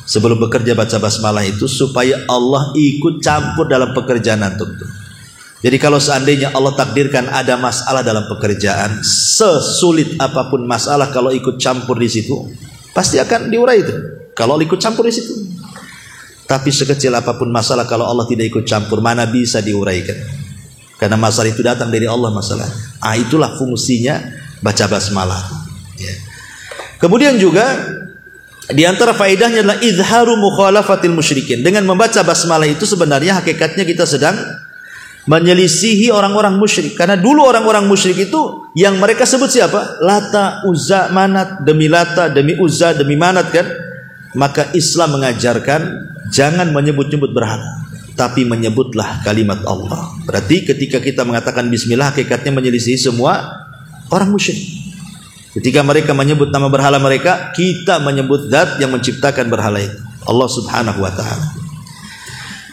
sebelum bekerja baca basmalah itu supaya Allah ikut campur dalam pekerjaan antum itu. Jadi kalau seandainya Allah takdirkan ada masalah dalam pekerjaan, sesulit apapun masalah, kalau ikut campur di situ pasti akan diurai itu. Kalau Allah ikut campur di situ. Tapi sekecil apapun masalah, kalau Allah tidak ikut campur, mana bisa diuraikan? Karena masalah itu datang dari Allah masalah. Itulah fungsinya baca basmalah. Ya. Kemudian juga di antara faedahnya adalah izharu mukhalafatil musyrikin. Dengan membaca basmalah itu sebenarnya hakikatnya kita sedang menyelisihi orang-orang musyrik. Karena dulu orang-orang musyrik itu yang mereka sebut siapa? Lata, Uzza, Manat, demi Lata, demi Uzza, demi Manat kan. Maka Islam mengajarkan jangan menyebut-nyebut berhala, tapi menyebutlah kalimat Allah. Berarti ketika kita mengatakan bismillah, hakikatnya menyelisihi semua orang musyrik. Ketika mereka menyebut nama berhala mereka, kita menyebut zat yang menciptakan berhala itu, Allah Subhanahu wa taala.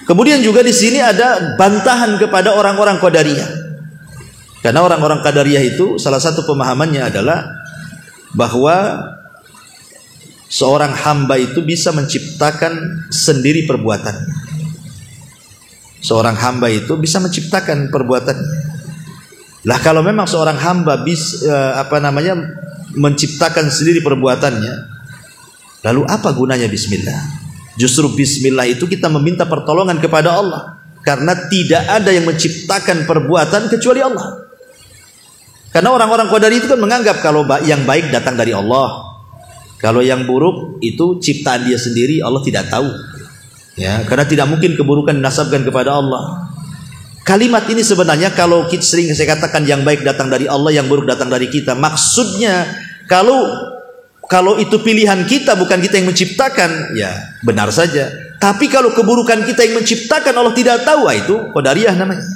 Kemudian juga di sini ada bantahan kepada orang-orang Qadariyah. Karena orang-orang Qadariyah itu salah satu pemahamannya adalah bahwa seorang hamba itu bisa menciptakan sendiri perbuatannya. Seorang hamba itu bisa menciptakan perbuatannya. Lah kalau memang seorang hamba bisa menciptakan sendiri perbuatannya, lalu apa gunanya bismillah? Justru bismillah itu kita meminta pertolongan kepada Allah, karena tidak ada yang menciptakan perbuatan kecuali Allah. Karena orang-orang Qadari itu kan menganggap kalau yang baik datang dari Allah, kalau yang buruk itu ciptaan dia sendiri, Allah tidak tahu. Ya, karena tidak mungkin keburukan dinasabkan kepada Allah. Kalimat ini sebenarnya kalau sering saya katakan yang baik datang dari Allah, yang buruk datang dari kita. Maksudnya kalau itu pilihan kita, bukan kita yang menciptakan, ya benar saja. Tapi kalau keburukan kita yang menciptakan, Allah tidak tahu, itu Qadariyah namanya.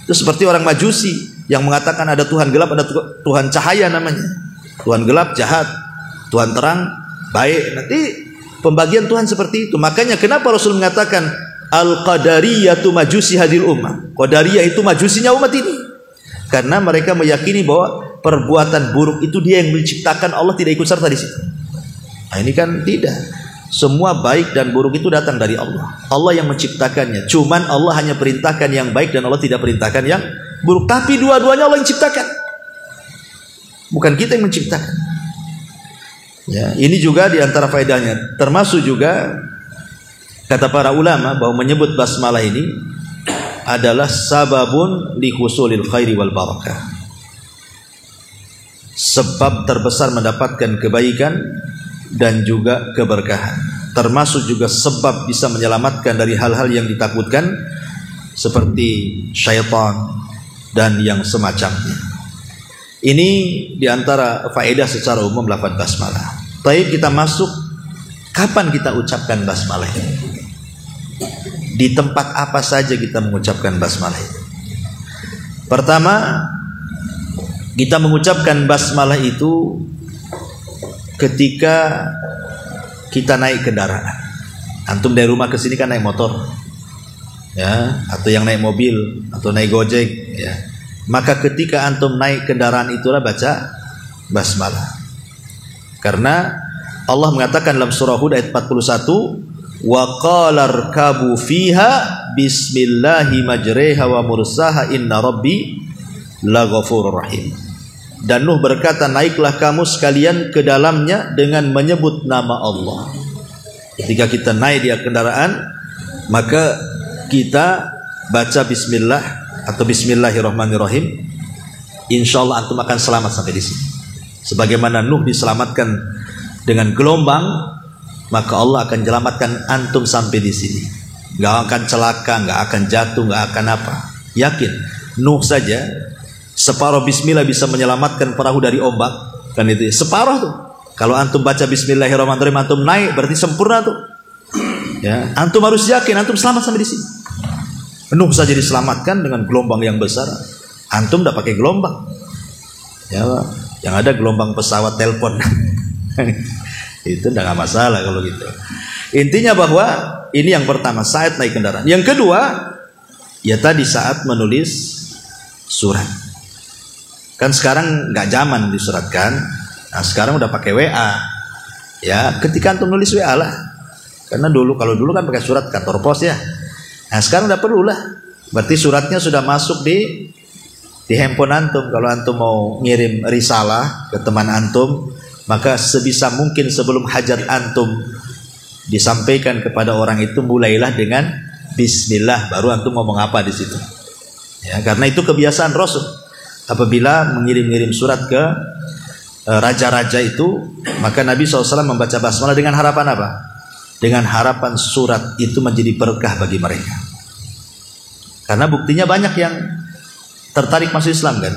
Itu seperti orang Majusi yang mengatakan ada Tuhan gelap, ada Tuhan cahaya namanya. Tuhan gelap jahat, Tuhan terang baik. Nanti pembagian Tuhan seperti itu. Makanya kenapa Rasul mengatakan Al-Qadariyatu majusi hadil ummah. Qadariyah itu majusinya umat ini. Karena mereka meyakini bahwa perbuatan buruk itu dia yang menciptakan, Allah tidak ikut serta di situ. Nah, ini kan tidak. Semua baik dan buruk itu datang dari Allah. Allah yang menciptakannya. Cuman Allah hanya perintahkan yang baik dan Allah tidak perintahkan yang buruk. Tapi dua-duanya Allah yang ciptakan. Bukan kita yang menciptakan. Ya, ini juga diantara faedahnya. Termasuk juga kata para ulama bahwa menyebut basmalah ini adalah sababun li husulil khairi wal barakah. Sebab terbesar mendapatkan kebaikan dan juga keberkahan. termasuk juga sebab bisa menyelamatkan dari hal-hal yang ditakutkan seperti syaitan dan yang semacamnya. Ini diantara faedah secara umum lafaz basmalah. Baik, kita masuk, kapan kita ucapkan basmalah ini? Di tempat apa saja kita mengucapkan basmalah itu? Pertama, kita mengucapkan basmalah itu ketika kita naik kendaraan. Antum dari rumah ke sini kan naik motor, ya, atau yang naik mobil atau naik gojek, ya. Maka ketika antum naik kendaraan itulah baca basmalah. Karena Allah mengatakan dalam surah Hud ayat 41, wa qala rkabu fiha bismillahi majreha wa mursaha inna rabbi laghafurur rahim. Dan Nuh berkata, naiklah kamu sekalian ke dalamnya dengan menyebut nama Allah. Ketika kita naik di kendaraan, maka kita baca bismillah atau bismillahirrahmanirrahim. Insyaallah antum akan selamat sampai di sini. Sebagaimana Nuh diselamatkan dengan gelombang, maka Allah akan selamatkan antum sampai di sini. Gak akan celaka, gak akan jatuh, gak akan apa. Yakin, Nuh saja separuh bismillah bisa menyelamatkan perahu dari ombak, kan itu ya. Separuh tuh. Kalau antum baca bismillahirrahmanirrahim, antum naik, berarti sempurna tuh. Ya, antum harus yakin antum selamat sampai di sini. Nuh saja diselamatkan dengan gelombang yang besar. Antum udah pakai gelombang. Ya, yang ada gelombang pesawat telepon. Itu enggak masalah kalau gitu. Intinya bahwa ini yang pertama, saat naik kendaraan. Yang kedua, ya tadi saat menulis surat. Kan sekarang nggak zaman disuratkan. Nah, sekarang udah pakai WA. Ya, ketika antum nulis WA lah. Karena kalau dulu kan pakai surat kantor pos ya. Nah, sekarang udah perlu lah. Berarti suratnya sudah masuk di handphone antum. Kalau antum mau ngirim risalah ke teman antum, maka sebisa mungkin sebelum hajat antum disampaikan kepada orang itu, mulailah dengan bismillah, baru antum ngomong apa di situ. Ya, karena itu kebiasaan Rasul. Apabila mengirim-ngirim surat ke raja-raja itu, maka Nabi SAW membaca basmalah dengan harapan apa? Dengan harapan surat itu menjadi berkah bagi mereka. Karena buktinya banyak yang tertarik masuk Islam kan.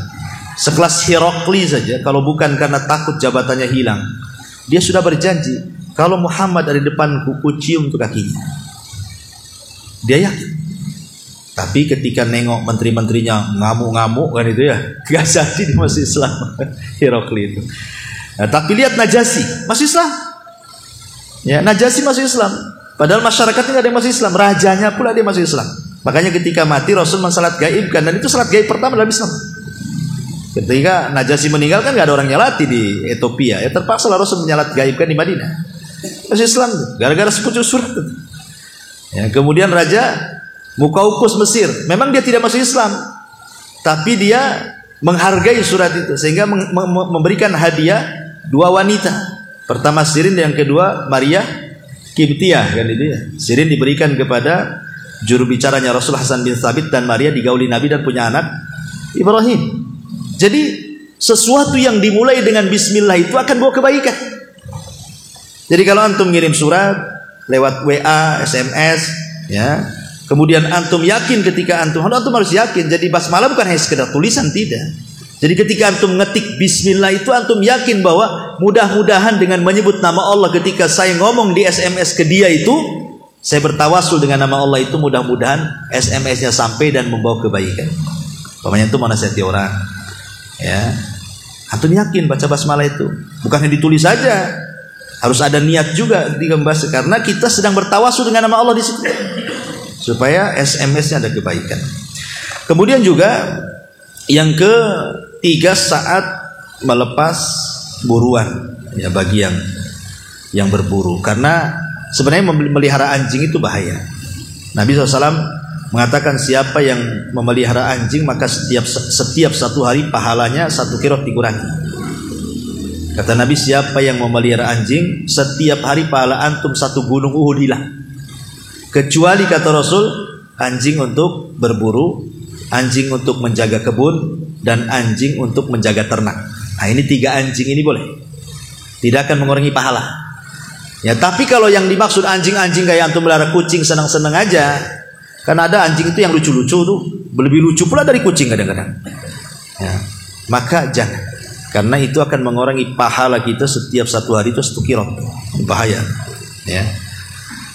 Sekelas Herakli saja, kalau bukan karena takut jabatannya hilang, dia sudah berjanji, kalau Muhammad ada di depanku, ku cium untuk kakinya. Dia yakin. Tapi ketika nengok menteri-menterinya ngamuk-ngamuk kan itu ya, gak jadi di masuk Islam. Herakli itu. Nah, tapi lihat Najasyi masuk Islam. Ya, Najasyi masuk Islam. Padahal masyarakatnya gak ada yang masuk Islam, rajanya pula dia masuk Islam. Makanya ketika mati Rasul mensalat gaibkan, dan itu salat gaib pertama dalam Islam. Ketika Najasyi meninggal kan gak ada orang nyalati di Ethiopia, ya terpaksa Rasul menyalat gaibkan di Madinah. Masuk Islam gara-gara sepucuk surat. Ya, kemudian Raja Muqawqis Mesir, memang dia tidak masuk Islam, tapi dia menghargai surat itu sehingga memberikan hadiah dua wanita. Pertama Sirin, yang kedua Maria Kibtiyah kan itu ya. Sirin diberikan kepada juru bicaranya Rasul Hasan bin Thabit, dan Maria digauli Nabi dan punya anak Ibrahim. Jadi sesuatu yang dimulai dengan bismillah itu akan bawa kebaikan. Jadi kalau antum ngirim surat lewat WA, SMS, ya, kemudian antum yakin ketika antum harus yakin. Jadi basmalah bukan hanya sekedar tulisan, tidak. Jadi ketika antum ngetik bismillah itu antum yakin bahwa mudah-mudahan dengan menyebut nama Allah ketika saya ngomong di SMS ke dia itu, saya bertawasul dengan nama Allah itu, mudah-mudahan SMS-nya sampai dan membawa kebaikan. Pokoknya itu mau nasihati orang, ya. Antum yakin baca basmalah itu, bukan hanya ditulis saja, harus ada niat juga ketika membaca, karena kita sedang bertawasul dengan nama Allah di situ, supaya SMS-nya ada kebaikan. Kemudian juga yang ketiga, saat melepas buruan, ya, bagi yang berburu, karena sebenarnya memelihara anjing itu bahaya. Nabi SAW mengatakan siapa yang memelihara anjing maka setiap satu hari pahalanya 1 qirot dikurangi. Kata Nabi, siapa yang memelihara anjing setiap hari pahala antum 1 gunung Uhud hilang. Kecuali kata Rasul, anjing untuk berburu, anjing untuk menjaga kebun, dan anjing untuk menjaga ternak. Nah, ini 3 anjing ini boleh, tidak akan mengurangi pahala. Ya, tapi kalau yang dimaksud anjing-anjing kayak antum melihara kucing senang-senang aja, kan ada anjing itu yang lucu-lucu tuh, lebih lucu pula dari kucing kadang-kadang. Ya, maka jangan, karena itu akan mengurangi pahala kita setiap satu hari itu 1 kirot, bahaya. Ya.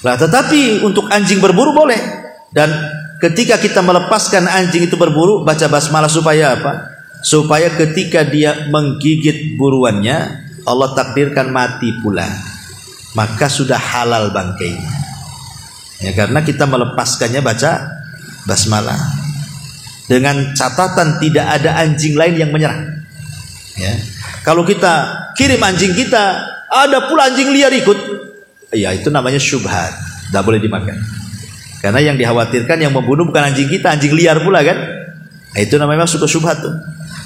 Nah, tetapi untuk anjing berburu boleh, dan ketika kita melepaskan anjing itu berburu, baca basmalah supaya apa? Supaya ketika dia menggigit buruannya, Allah takdirkan mati pula, maka sudah halal bangkainya. Ya, karena kita melepaskannya baca basmalah. Dengan catatan tidak ada anjing lain yang menyerang. Ya. Kalau kita kirim anjing kita, ada pula anjing liar ikut, ya itu namanya syubhat, tidak boleh dimakan. Karena yang dikhawatirkan yang membunuh bukan anjing kita, anjing liar pula kan. Nah, itu namanya masuk ke syubhat tuh.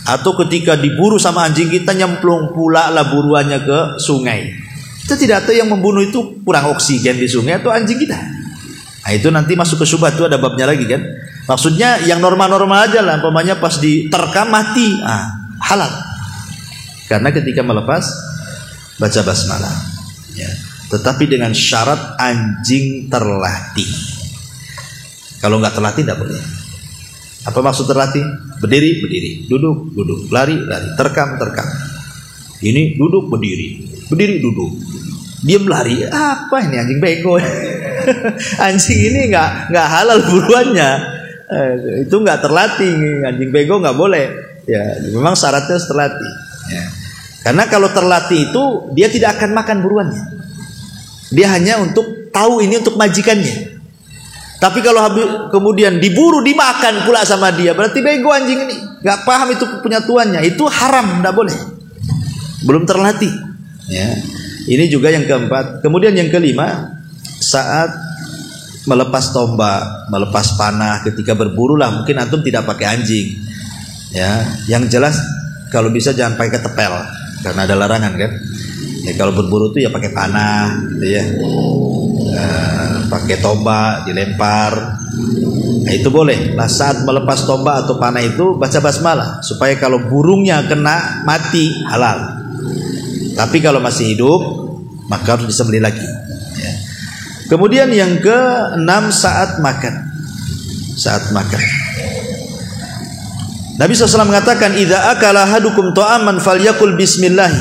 Atau ketika diburu sama anjing kita, nyemplung pula lah buruannya ke sungai. Kita tidak tahu yang membunuh itu kurang oksigen di sungai atau anjing kita. Nah, itu nanti masuk ke syubhat, itu ada babnya lagi kan. Maksudnya yang normal-normal aja lah, umpamanya pas diterkam mati, halal. Karena ketika melepas baca basmalah. Ya. Tetapi dengan syarat anjing terlatih. Kalau nggak terlatih tidak boleh. Apa maksud terlatih? Berdiri, berdiri, duduk, duduk, lari, lari, terkam, terkam. Ini duduk, berdiri, berdiri, duduk, diam, lari. Apa ini anjing bego? Anjing ini nggak halal buruannya. Itu nggak terlatih. Anjing bego nggak boleh. Ya, memang syaratnya harus terlatih. Ya. Karena kalau terlatih itu dia tidak akan makan buruannya. Dia hanya untuk tahu ini untuk majikannya. Tapi kalau kemudian diburu dimakan pula sama dia, berarti bego anjing ini, nggak paham itu punya tuannya. Itu haram, nggak boleh. Belum terlatih. Ya. Ini juga yang keempat. Kemudian yang kelima, saat melepas tombak, melepas panah, ketika berburu lah, mungkin antum tidak pakai anjing. Ya, yang jelas kalau bisa jangan pakai ketepel, karena ada larangan kan. Ya, kalau berburu tuh ya pakai panah, gitu ya. Pakai tombak, dilempar. Nah, itu boleh. Nah, saat melepas tombak atau panah itu baca basmalah supaya kalau burungnya kena mati halal. Tapi kalau masih hidup maka harus disembelih lagi. Ya. Kemudian yang ke-6, saat makan. Saat makan. Nabi SAW mengatakan, "Idza akala ahadukum ta'aman falyakul bismillah,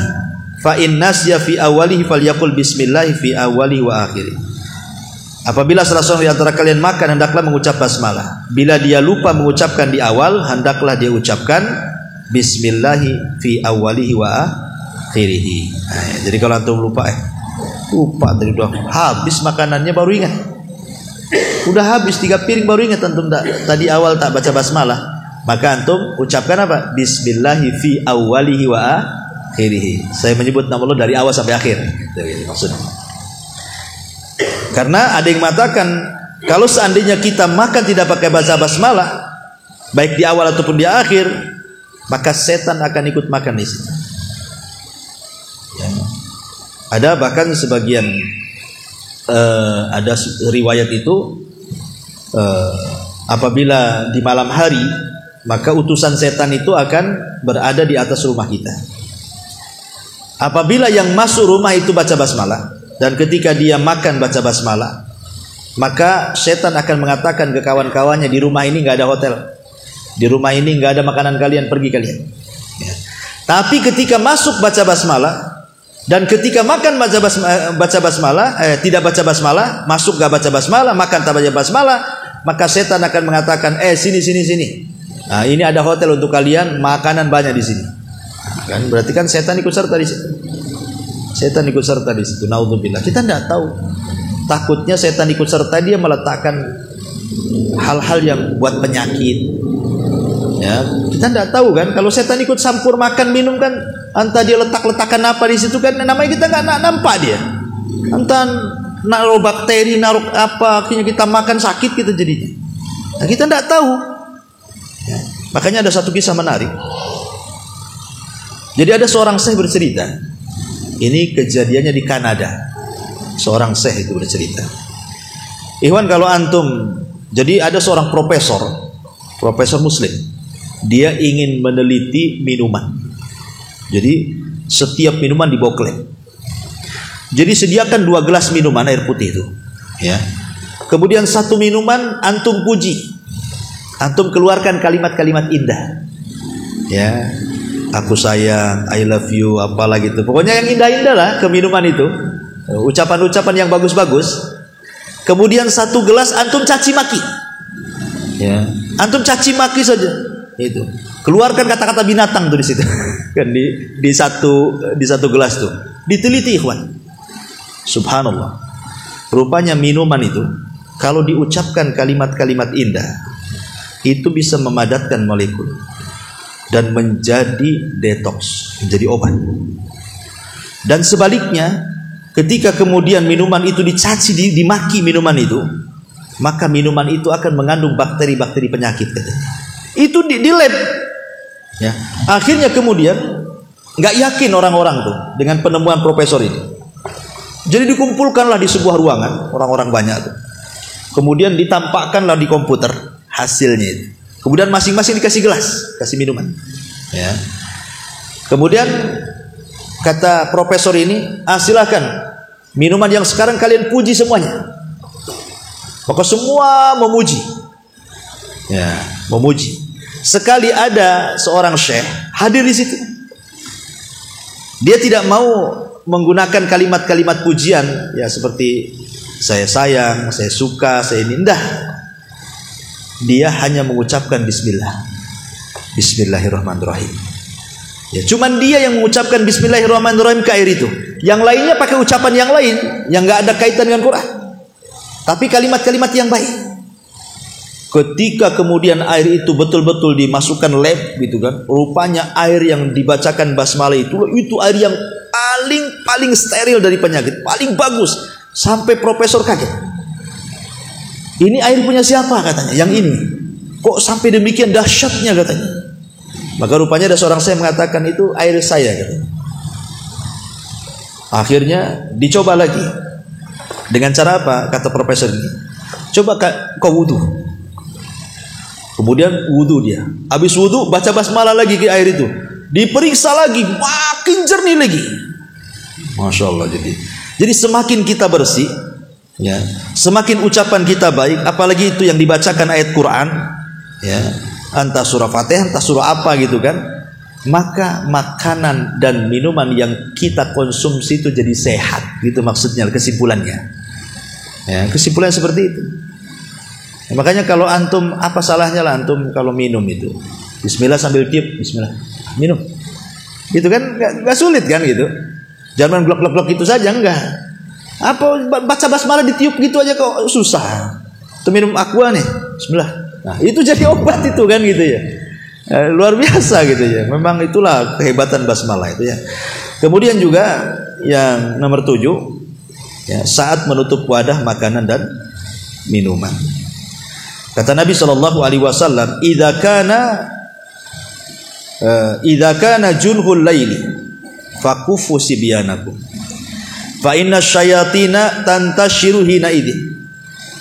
fa in nasya fi awwalihi falyakul bismillah fi awwalihi wa akhirih." Apabila salah seorang di antara kalian makan, hendaklah mengucap basmalah. Bila dia lupa mengucapkan di awal, hendaklah dia ucapkan bismillah fi awwalihi wa akhirih. Nah, jadi kalau antum lupa tadi udah habis makanannya baru ingat. Udah habis 3 piring baru ingat antum tadi awal tak baca basmalah. Maka antum ucapkan apa? Bismillahi fi awwalihi wa akhirih. Saya menyebut nama Allah dari awal sampai akhir. Itu maksudnya. Karena ada yang mengatakan kalau seandainya kita makan tidak pakai baca basmalah, baik di awal ataupun di akhir, maka setan akan ikut makan di situ. Ya. Ada bahkan sebagian ada riwayat itu apabila di malam hari, maka utusan setan itu akan berada di atas rumah kita. Apabila yang masuk rumah itu baca basmalah, dan ketika dia makan baca basmalah, maka setan akan mengatakan ke kawan-kawannya, di rumah ini nggak ada hotel, di rumah ini nggak ada makanan kalian, pergi kalian. Ya. Tapi ketika masuk baca basmalah, dan ketika makan baca basmalah, tidak baca basmalah, masuk nggak baca basmalah, makan tak baca basmalah, maka setan akan mengatakan, sini. Nah, ini ada hotel untuk kalian, makanan banyak di sini. Nah, kan berarti kan setan ikut serta di situ. Setan ikut serta di situ. Naudzubillah. Kita tidak tahu. Takutnya setan ikut serta, dia meletakkan hal-hal yang buat penyakit. Ya, kita tidak tahu kan. Kalau setan ikut campur makan minum kan, entah dia letak-letakkan apa di situ kan, namanya kita nggak nampak dia. Entah naruh bakteri, naruh apa, akhirnya kita makan sakit kita jadinya. Nah, kita tidak tahu. Ya. Makanya ada satu kisah menarik. Jadi ada seorang syekh bercerita. Ini kejadiannya di Kanada. Seorang syekh itu bercerita. Ikhwan, kalau antum, jadi ada seorang profesor muslim. Dia ingin meneliti minuman. Jadi setiap minuman dibawa ke lab. Jadi sediakan 2 gelas minuman air putih itu, ya. Kemudian 1 minuman antum puji, antum keluarkan kalimat-kalimat indah, ya. Aku sayang, I love you, apalah gitu. Pokoknya yang indah-indah lah ke minuman itu. Ucapan-ucapan yang bagus-bagus. Kemudian 1 gelas antum caci maki, ya. Antum caci maki saja. Itu. Keluarkan kata-kata binatang tuh di situ. Kan di satu gelas tuh. Diteliti ikhwan. Subhanallah. Rupanya minuman itu kalau diucapkan kalimat-kalimat indah itu bisa memadatkan molekul dan menjadi detox, menjadi obat. Dan sebaliknya, ketika kemudian minuman itu dicaci, dimaki minuman itu, maka minuman itu akan mengandung bakteri-bakteri penyakit katanya. Itu di lab, ya. Akhirnya kemudian nggak yakin orang-orang tuh dengan penemuan profesor ini. Jadi dikumpulkanlah di sebuah ruangan, orang-orang banyak tuh. Kemudian ditampakkanlah di komputer hasilnya itu. Kemudian masing-masing dikasih gelas, kasih minuman, ya. Kemudian kata profesor ini, silakan minuman yang sekarang kalian puji semuanya. Maka semua memuji, ya, memuji. Sekali ada seorang syekh hadir di situ, dia tidak mau menggunakan kalimat-kalimat pujian, ya, seperti saya sayang, saya suka, saya ini. Enggak. Dia hanya mengucapkan Bismillahirrahmanirrahim. Ya, cuman dia yang mengucapkan Bismillahirrahmanirrahim ke air itu. Yang lainnya pakai ucapan yang lain yang nggak ada kaitan dengan Quran. Tapi kalimat-kalimat yang baik. Ketika kemudian air itu betul-betul dimasukkan lab gitu kan, rupanya air yang dibacakan basmalah itu air yang paling steril dari penyakit, paling bagus. Sampai profesor kaget. Ini air punya siapa katanya? Yang ini. Kok sampai demikian dahsyatnya katanya? Maka rupanya ada seorang saya mengatakan itu air saya katanya. Akhirnya dicoba lagi. Dengan cara apa? Kata profesor ini. Coba kau wudu. Kemudian wudu dia. Habis wudu baca basmalah lagi ke air itu. Diperiksa lagi, makin jernih lagi. Masya Allah. Jadi semakin kita bersih, ya, semakin ucapan kita baik, apalagi itu yang dibacakan ayat Quran, ya, entah surah Fatihah, entah surah apa gitu kan, maka makanan dan minuman yang kita konsumsi itu jadi sehat, gitu maksudnya, kesimpulannya, ya, kesimpulan seperti itu. Ya, makanya kalau antum, apa salahnya lah antum kalau minum itu, Bismillah sambil tiup, Bismillah, minum, gitu kan, gak sulit kan gitu, jangan blok-blok itu saja, enggak. Apa baca basmalah ditiup gitu aja kok susah. Itu minum aqua nih, bismillah. Nah, itu jadi obat itu kan gitu ya. Luar biasa gitu ya. Memang itulah kehebatan basmalah itu ya. Kemudian juga yang nomor 7, ya, saat menutup wadah makanan dan minuman. Kata Nabi SAW, idza kana junhul laili fakufu sibyanakum. Fa inna syayatina tantashiru hina idin.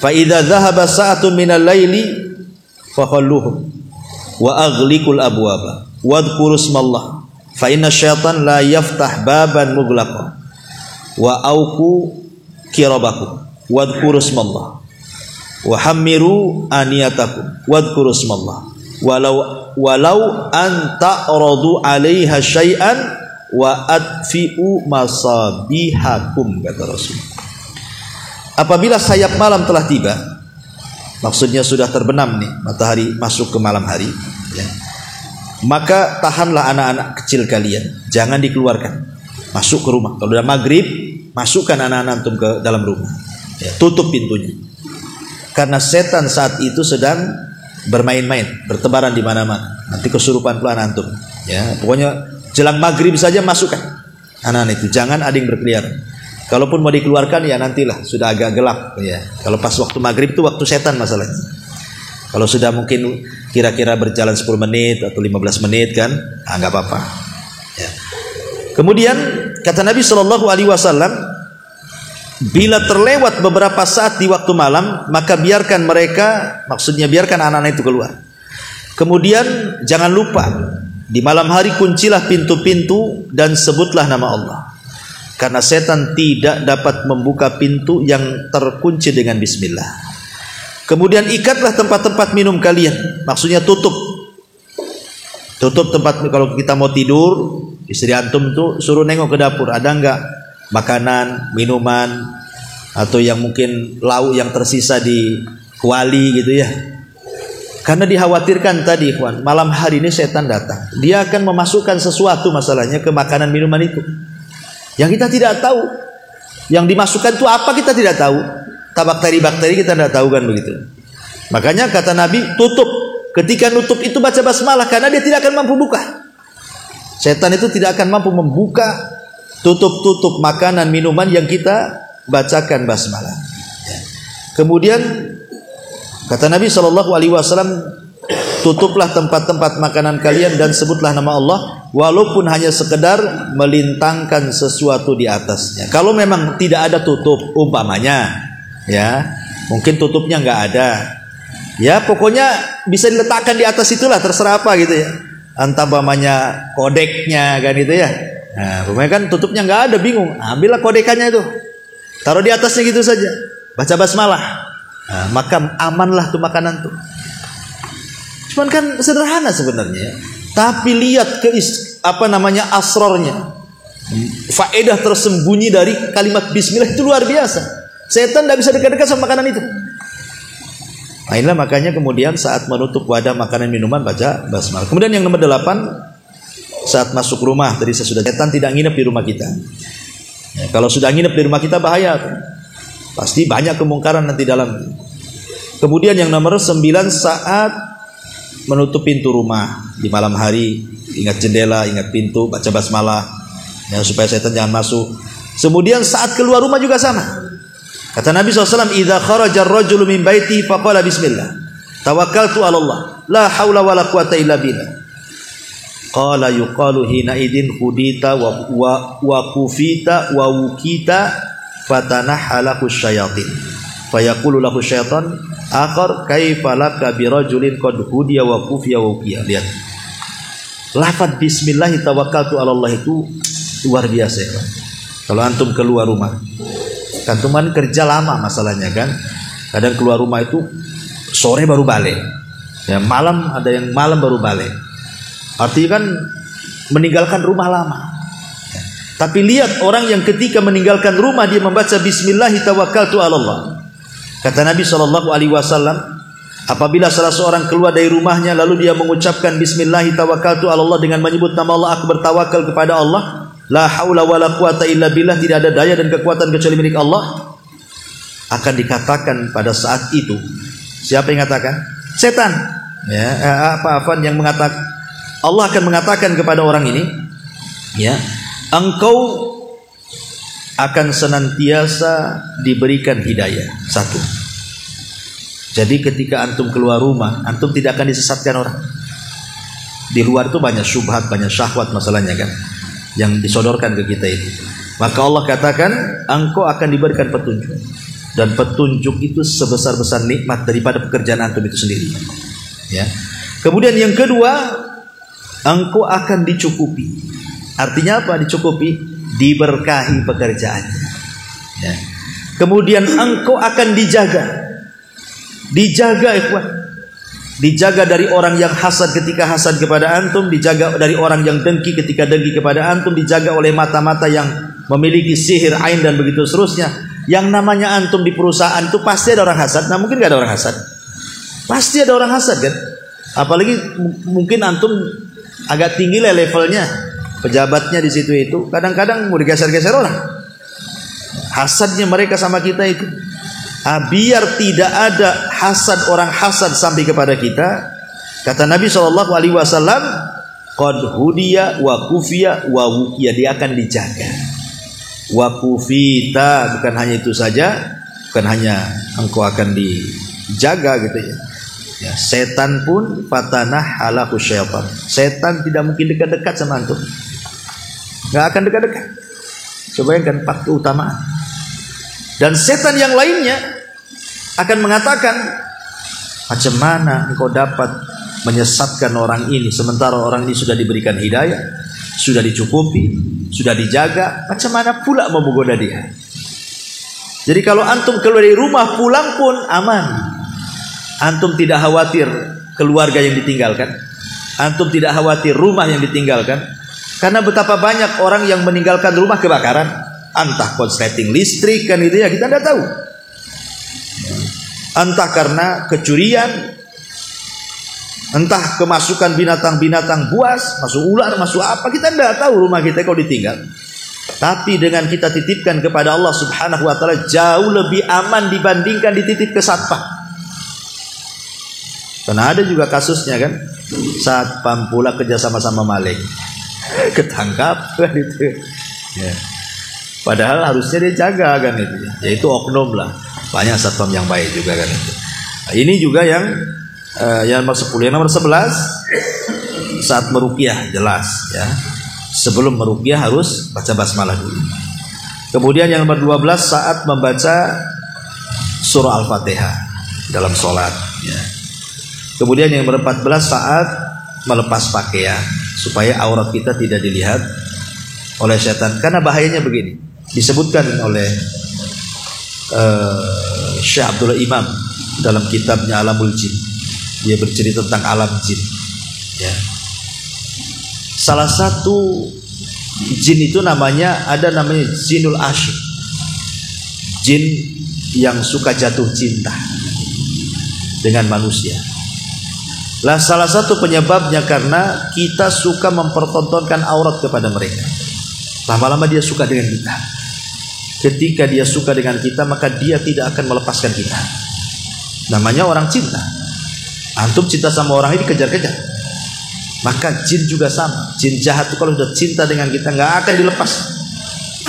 Fa idza dhahaba sa'atun minal laili fakhalluhum wa aghliqul abwaba wadhkuru ismallah. Fa inna syaitan la yaftah baban mughlaqan wa auku kirabakum wadhkuru ismallah wa hammiru aniyatakum wadhkuru ismallah walau an ta'radu 'alaiha syai'an wa adfi'u masabihakum, kata Rasul. Apabila sayap malam telah tiba, maksudnya sudah terbenam nih, matahari masuk ke malam hari, ya, maka tahanlah anak-anak kecil kalian, jangan dikeluarkan, masuk ke rumah. Kalau udah maghrib, masukkan anak-anak antum ke dalam rumah, ya, tutup pintunya, karena setan saat itu sedang bermain-main, bertebaran di mana-mana. Nanti kesurupan pelan antum, ya, pokoknya jelang maghrib saja masukkan anak-anak itu, jangan ada yang berkeliaran. Kalaupun mau dikeluarkan ya nantilah, sudah agak gelap, ya. Kalau pas waktu maghrib itu waktu setan masalahnya. Kalau sudah mungkin kira-kira berjalan 10 menit atau 15 menit kan, nggak apa-apa, ya. Kemudian kata Nabi SAW, bila terlewat beberapa saat di waktu malam, maka biarkan mereka, maksudnya biarkan anak-anak itu keluar. Kemudian jangan lupa di malam hari kuncilah pintu-pintu dan sebutlah nama Allah. Karena setan tidak dapat membuka pintu yang terkunci dengan bismillah. Kemudian ikatlah tempat-tempat minum kalian. Maksudnya tutup tempat. Kalau kita mau tidur, istri antum tuh suruh nengok ke dapur, ada enggak makanan, minuman, atau yang mungkin lauk yang tersisa di kuali gitu ya. Karena dikhawatirkan tadi ikhwan, malam hari ini setan datang. Dia akan memasukkan sesuatu masalahnya ke makanan minuman itu, yang kita tidak tahu. Yang dimasukkan itu apa kita tidak tahu. Bakteri-bakteri kita tidak tahu kan begitu. Makanya kata Nabi, tutup. Ketika nutup itu baca basmalah, karena dia tidak akan mampu buka. Setan itu tidak akan mampu membuka tutup makanan minuman yang kita bacakan basmalah. Kemudian kata Nabi SAW, tutuplah tempat-tempat makanan kalian dan sebutlah nama Allah, walaupun hanya sekedar melintangkan sesuatu di atasnya. Kalau memang tidak ada tutup, umpamanya ya, mungkin tutupnya nggak ada, ya pokoknya bisa diletakkan di atas itulah, terserah apa gitu ya, entah umpamanya kodeknya kan itu ya. Nah umpamanya kan tutupnya nggak ada, bingung, ambillah kodekannya itu, taruh di atasnya gitu saja, baca basmalah. Nah, maka amanlah tuh makanan tuh. Cuman kan sederhana sebenarnya, tapi lihat ke asrornya, faedah tersembunyi dari kalimat bismillah itu luar biasa. Setan tidak bisa dekat-dekat sama makanan itu. Nah, inilah makanya kemudian saat menutup wadah makanan minuman baca basmalah. Kemudian yang nomor 8, saat masuk rumah, tadi saya sudah, setan tidak nginep di rumah kita. Ya, kalau sudah nginep di rumah kita bahaya, pasti banyak kemungkaran nanti dalam. Kemudian yang nomor 9, saat menutup pintu rumah di malam hari, ingat jendela, ingat pintu, baca basmalah ya, supaya setan jangan masuk. Kemudian saat keluar rumah juga sama. Kata Nabi SAW, idza kharaja ar-rajulu min baiti faqala bismillah tawakkaltu 'ala Allah la haula wala quwata illa billah. Qala yuqalu hina idin hudita wa kufita wa wukita fatanahalahu syayatin fayaqulu lahu syaitan akhar kaifa laka birajulin qad hudiya wa kufiya wa ukiya. Lihat, lafaz bismillah tawakkaltu 'ala Allah itu luar biasa ya. Kalau antum keluar rumah, antum kan kerja lama masalahnya kan, kadang keluar rumah itu sore baru balik ya, malam ada yang malam baru balik, artinya kan meninggalkan rumah lama ya. Tapi lihat orang yang ketika meninggalkan rumah dia membaca bismillah tawakkaltu 'ala Allah. Kata Nabi SAW, apabila salah seorang keluar dari rumahnya lalu dia mengucapkan bismillah tawakkaltu 'ala Allah dengan menyebut nama Allah, aku bertawakal kepada Allah, la haula wala quwata illa billah, tidak ada daya dan kekuatan kecuali milik Allah, akan dikatakan pada saat itu, siapa yang mengatakan? Setan ya, yang mengatakan, Allah akan mengatakan kepada orang ini ya, engkau akan senantiasa diberikan hidayah. Satu. Jadi ketika antum keluar rumah, antum tidak akan disesatkan orang. Di luar itu banyak syubhat, banyak syahwat masalahnya kan, yang disodorkan ke kita itu. Maka Allah katakan, engkau akan diberikan petunjuk. Dan petunjuk itu sebesar-besar nikmat daripada pekerjaan antum itu sendiri. Ya. Kemudian yang kedua, engkau akan dicukupi. Artinya apa dicukupi? Diberkahi pekerjaannya ya. Kemudian engkau akan dijaga ikhwan, dijaga dari orang yang hasad ketika hasad kepada antum, dijaga dari orang yang dengki ketika dengki kepada antum, dijaga oleh mata-mata yang memiliki sihir ain dan begitu seterusnya. Yang namanya antum di perusahaan itu pasti ada orang hasad. Nah mungkin gak ada orang hasad, pasti ada orang hasad kan. Apalagi mungkin antum agak tinggi lah levelnya, pejabatnya di situ itu, kadang-kadang mau digeser-geser orang. Hasadnya mereka sama kita itu. Biar tidak ada hasad, orang hasad sampai kepada kita, kata Nabi SAW, qad hudiya wa kufiya wa wukiya, dia akan dijaga. Wa kufita, bukan hanya itu saja, bukan hanya engkau akan dijaga gitu ya. Ya, setan pun fatanahalahu syaitan. Setan tidak mungkin dekat-dekat sama antum. Nggak akan dekat-dekat. Coba yang kan 4 keutamaan. Dan setan yang lainnya akan mengatakan, macam mana engkau dapat menyesatkan orang ini sementara orang ini sudah diberikan hidayah, sudah dicukupi, sudah dijaga, macam mana pula mau menggoda dia? Jadi kalau antum keluar dari rumah pulang pun aman. Antum tidak khawatir keluarga yang ditinggalkan. Antum tidak khawatir rumah yang ditinggalkan. Karena betapa banyak orang yang meninggalkan rumah kebakaran, entah konsleting listrik kan itu ya, kita tidak tahu. Entah karena kecurian, entah kemasukan binatang-binatang buas, masuk ular, masuk apa, kita tidak tahu rumah kita kalau ditinggal. Tapi dengan kita titipkan kepada Allah Subhanahu wa taala jauh lebih aman dibandingkan dititip ke satpam. Karena ada juga kasusnya kan, satpam pula kerja sama-sama maling, ketangkap kan itu. Ya. Padahal harusnya dia jaga kan itu, yaitu oknum lah. Banyak satpam yang baik juga kan itu. Nah, ini juga yang nomor 10, yang nomor 11 saat meruqyah jelas ya. Sebelum meruqyah harus baca basmalah dulu. Kemudian yang nomor 12 saat membaca surah Al-Fatihah dalam sholat ya. Kemudian yang nomor 14 saat melepas pakaian supaya aurat kita tidak dilihat oleh setan. Karena bahayanya begini, disebutkan oleh Syekh Abdullah Imam dalam kitabnya Alamul Jin. Dia bercerita tentang alam jin ya. Salah satu jin itu namanya jinul asyik, jin yang suka jatuh cinta dengan manusia. Lah salah satu penyebabnya karena kita suka mempertontonkan aurat kepada mereka. Lama-lama dia suka dengan kita. Ketika dia suka dengan kita, maka dia tidak akan melepaskan kita. Namanya orang cinta. Antum cinta sama orang ini kejar-kejar. Maka jin juga sama. Jin jahat itu kalau sudah cinta dengan kita nggak akan dilepas.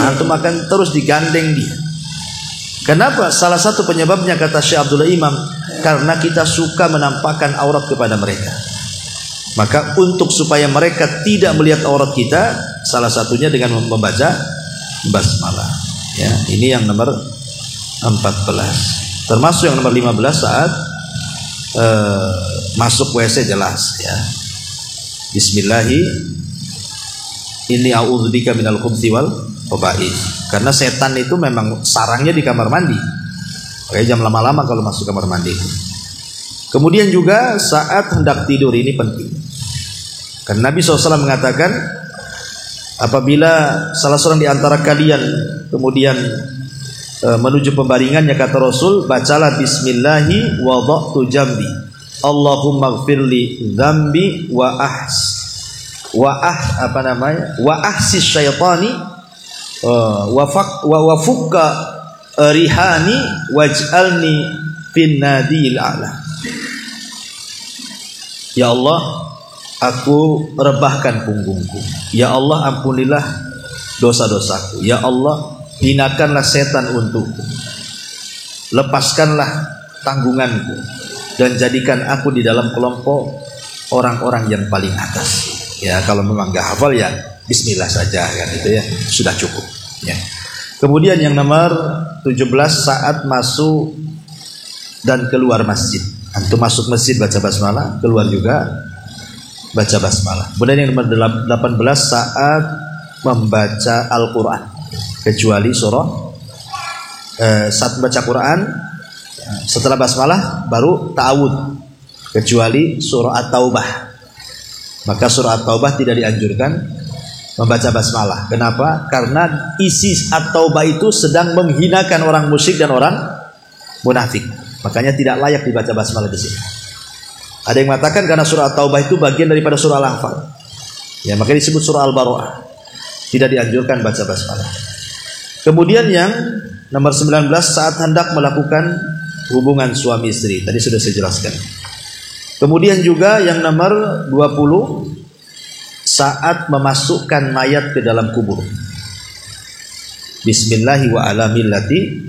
Antum akan terus digandeng dia. Kenapa? Salah satu penyebabnya kata Syekh Abdullah Imam, karena kita suka menampakkan aurat kepada mereka. Maka untuk supaya mereka tidak melihat aurat kita, salah satunya dengan membaca basmalah. Ya, ini yang nomor 14. Termasuk yang nomor 15 saat masuk WC jelas ya. Bismillahi inni a'udzubika minal khubuthi wal khaba'ith. Karena setan itu memang sarangnya di kamar mandi. Makanya jangan lama-lama kalau masuk kamar mandi. Kemudian juga saat hendak tidur, ini penting. Karena Nabi SAW mengatakan, apabila salah seorang di antara kalian kemudian menuju pembaringannya, kata Rasul, bacalah bismillahi wada'tu jambi Allahumma gfirli dzambi wa ahsis syaitani wa fukka rihani waj'alni fin nadil a'la. Ya Allah, aku rebahkan punggungku. Ya Allah, ampunilah dosa-dosaku. Ya Allah, hinakanlah setan untukku. Lepaskanlah tanggunganku dan jadikan aku di dalam kelompok orang-orang yang paling atas. Ya, kalau memang nggak hafal ya bismillah saja kan, itu ya sudah cukup ya. Kemudian yang nomor 17 saat masuk dan keluar masjid. Antum masuk masjid baca basmalah, keluar juga baca basmalah. Kemudian yang nomor 18 saat membaca Al-Qur'an, kecuali surah saat membaca Quran setelah basmalah baru ta'awud, kecuali surah At-Taubah. Maka surah At-Taubah tidak dianjurkan membaca basmalah. Kenapa? Karena isi At-Taubah itu sedang menghinakan orang musyrik dan orang munafik. Makanya tidak layak dibaca basmalah di sini. Ada yang mengatakan karena surah At-Taubah itu bagian daripada surah Al-Anfal. Ya, makanya disebut surah Al-Baro'ah. Tidak dianjurkan baca basmalah. Kemudian yang nomor 19 saat hendak melakukan hubungan suami istri. Tadi sudah saya jelaskan. Kemudian juga yang nomor 20 saat memasukkan mayat ke dalam kubur. Bismillahi wa ala millati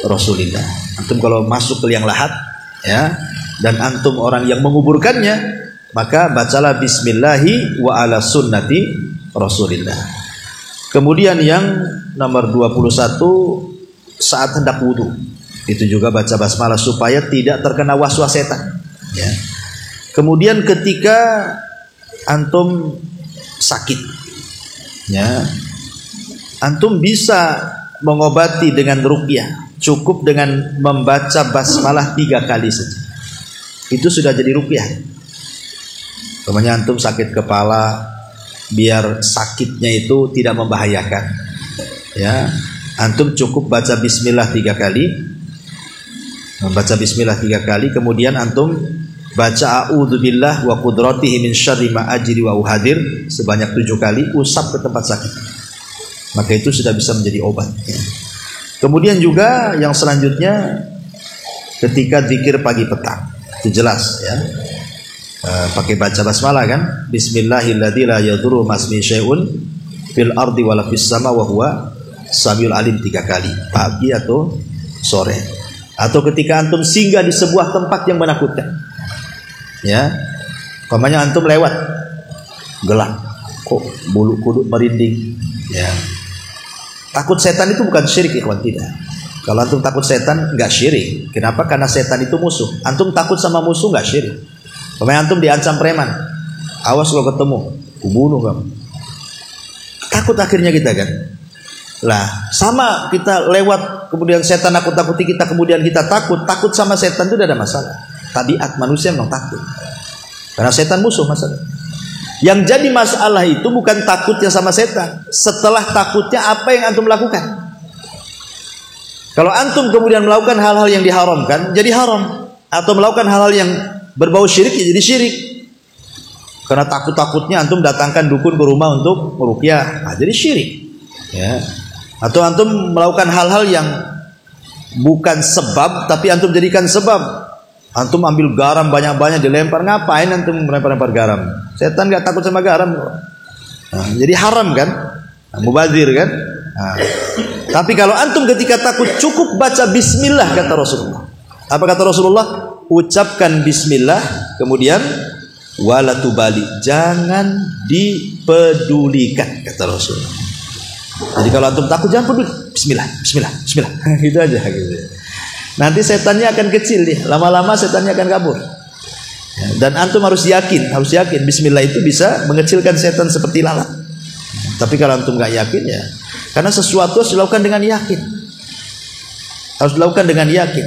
Rasulillah. Antum kalau masuk ke liang lahat ya, dan antum orang yang menguburkannya, maka bacalah bismillahi wa ala sunnati Rasulillah. Kemudian yang nomor 21 saat hendak wudu, itu juga baca basmalah supaya tidak terkena waswas setan ya. Kemudian ketika antum sakit ya, Antum bisa mengobati dengan ruqyah, cukup dengan membaca basmalah 3 kali saja. Itu sudah jadi ruqyah. Umpamanya antum sakit kepala, biar sakitnya itu tidak membahayakan, ya, antum cukup baca bismillah 3 kali, membaca bismillah 3 kali, kemudian antum baca a'udzubillah wa qudratihi min syarri ma ajri wa uhadir sebanyak 7 kali, usap ke tempat sakit, maka itu sudah bisa menjadi obat, ya. Kemudian juga yang selanjutnya ketika zikir pagi petang, itu jelas, ya, pakai baca basmalah kan, bismillahilladzi la yadurru ma'asmihi syai'un fil ardi wala fis sama wa huwa samiul alim 3 kali, pagi atau sore, atau ketika antum singgah di sebuah tempat yang menakutkan, ya, umpamanya antum lewat gelap, kok bulu kuduk merinding, ya, takut setan itu bukan syirik, ikhwan, tidak. Kalau antum takut setan nggak syirik. Kenapa? Karena setan itu musuh. Antum takut sama musuh nggak syirik. Umpamanya antum diancam preman, awas kalau ketemu, kubunuh kamu. Takut akhirnya kita kan. Lah, sama kita lewat kemudian setan nakut-nakuti kita, kemudian kita takut sama setan itu tidak ada masalah. Tabiat manusia memang takut. Karena setan musuh masalah. Yang jadi masalah itu bukan takutnya sama setan. Setelah takutnya apa yang antum lakukan? Kalau antum kemudian melakukan hal-hal yang diharamkan, jadi haram. Atau melakukan hal-hal yang berbau syirik, ya jadi syirik. Karena takut-takutnya antum datangkan dukun ke rumah untuk meruqyah, nah, jadi syirik, ya. Atau antum melakukan hal-hal yang bukan sebab, tapi antum jadikan sebab. Antum ambil garam banyak-banyak dilempar, ngapain antum melempar-lempar garam? Setan nggak takut sama garam, nah, jadi haram kan, nah, mubazir kan. Nah, tapi kalau antum ketika takut cukup baca bismillah, kata Rasulullah. Apa kata Rasulullah? Ucapkan bismillah, kemudian wala tubali, jangan dipedulikan, kata Rasulullah. Jadi kalau antum takut jangan peduli, bismillah, bismillah, bismillah, gitu aja gitu. Nanti setannya akan kecil nih, lama-lama setannya akan kabur. Ya, dan antum harus yakin bismillah itu bisa mengecilkan setan seperti lalat. Tapi kalau antum nggak yakin, ya, karena sesuatu harus dilakukan dengan yakin. Harus dilakukan dengan yakin.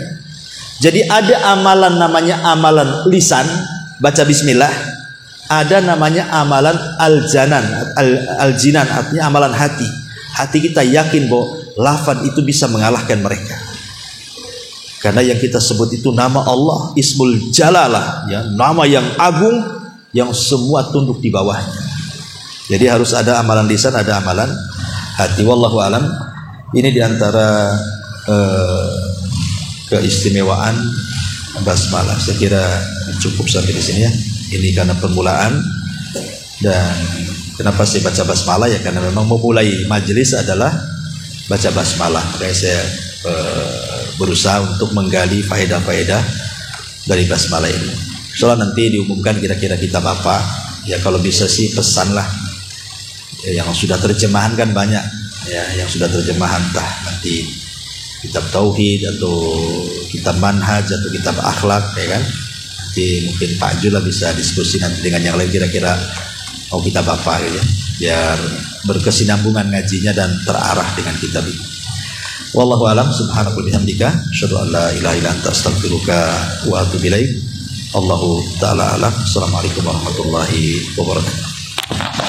Jadi ada amalan namanya amalan lisan, baca bismillah. Ada namanya amalan al-janan, al-jinan, artinya amalan hati. Hati kita yakin bahwa lafaz itu bisa mengalahkan mereka. Karena yang kita sebut itu nama Allah, Ismul Jalalah, ya, nama yang agung yang semua tunduk di bawahnya. Jadi harus ada amalan lisan, ada amalan hati. Wallahu alam. Ini diantara keistimewaan basmalah. Saya kira cukup sampai di sini, ya. Ini karena permulaan. Dan kenapa saya baca basmalah, ya karena memang memulai majelis adalah baca basmalah. Makanya saya berusaha untuk menggali faedah-faedah dari basmalah ini. Soalnya nanti diumumkan kira-kira kitab apa. Ya kalau bisa sih pesanlah, ya, yang sudah terjemahan kan banyak, ya, yang sudah terjemahan, entah nanti kitab tauhid atau kitab manhaj atau kitab akhlak, ya kan. Nanti mungkin Pak Jula bisa diskusi nanti dengan yang lain kira-kira mau kitab apa, gitu, ya, biar berkesinambungan ngajinya dan terarah dengan kitab itu. Wallahu alam, subhanallahi wa bihamdika, asyhadu an la ilaha illa anta, astaghfiruka wa atubu ilaik. Allahu ta'ala alam. Assalamualaikum warahmatullahi wabarakatuh.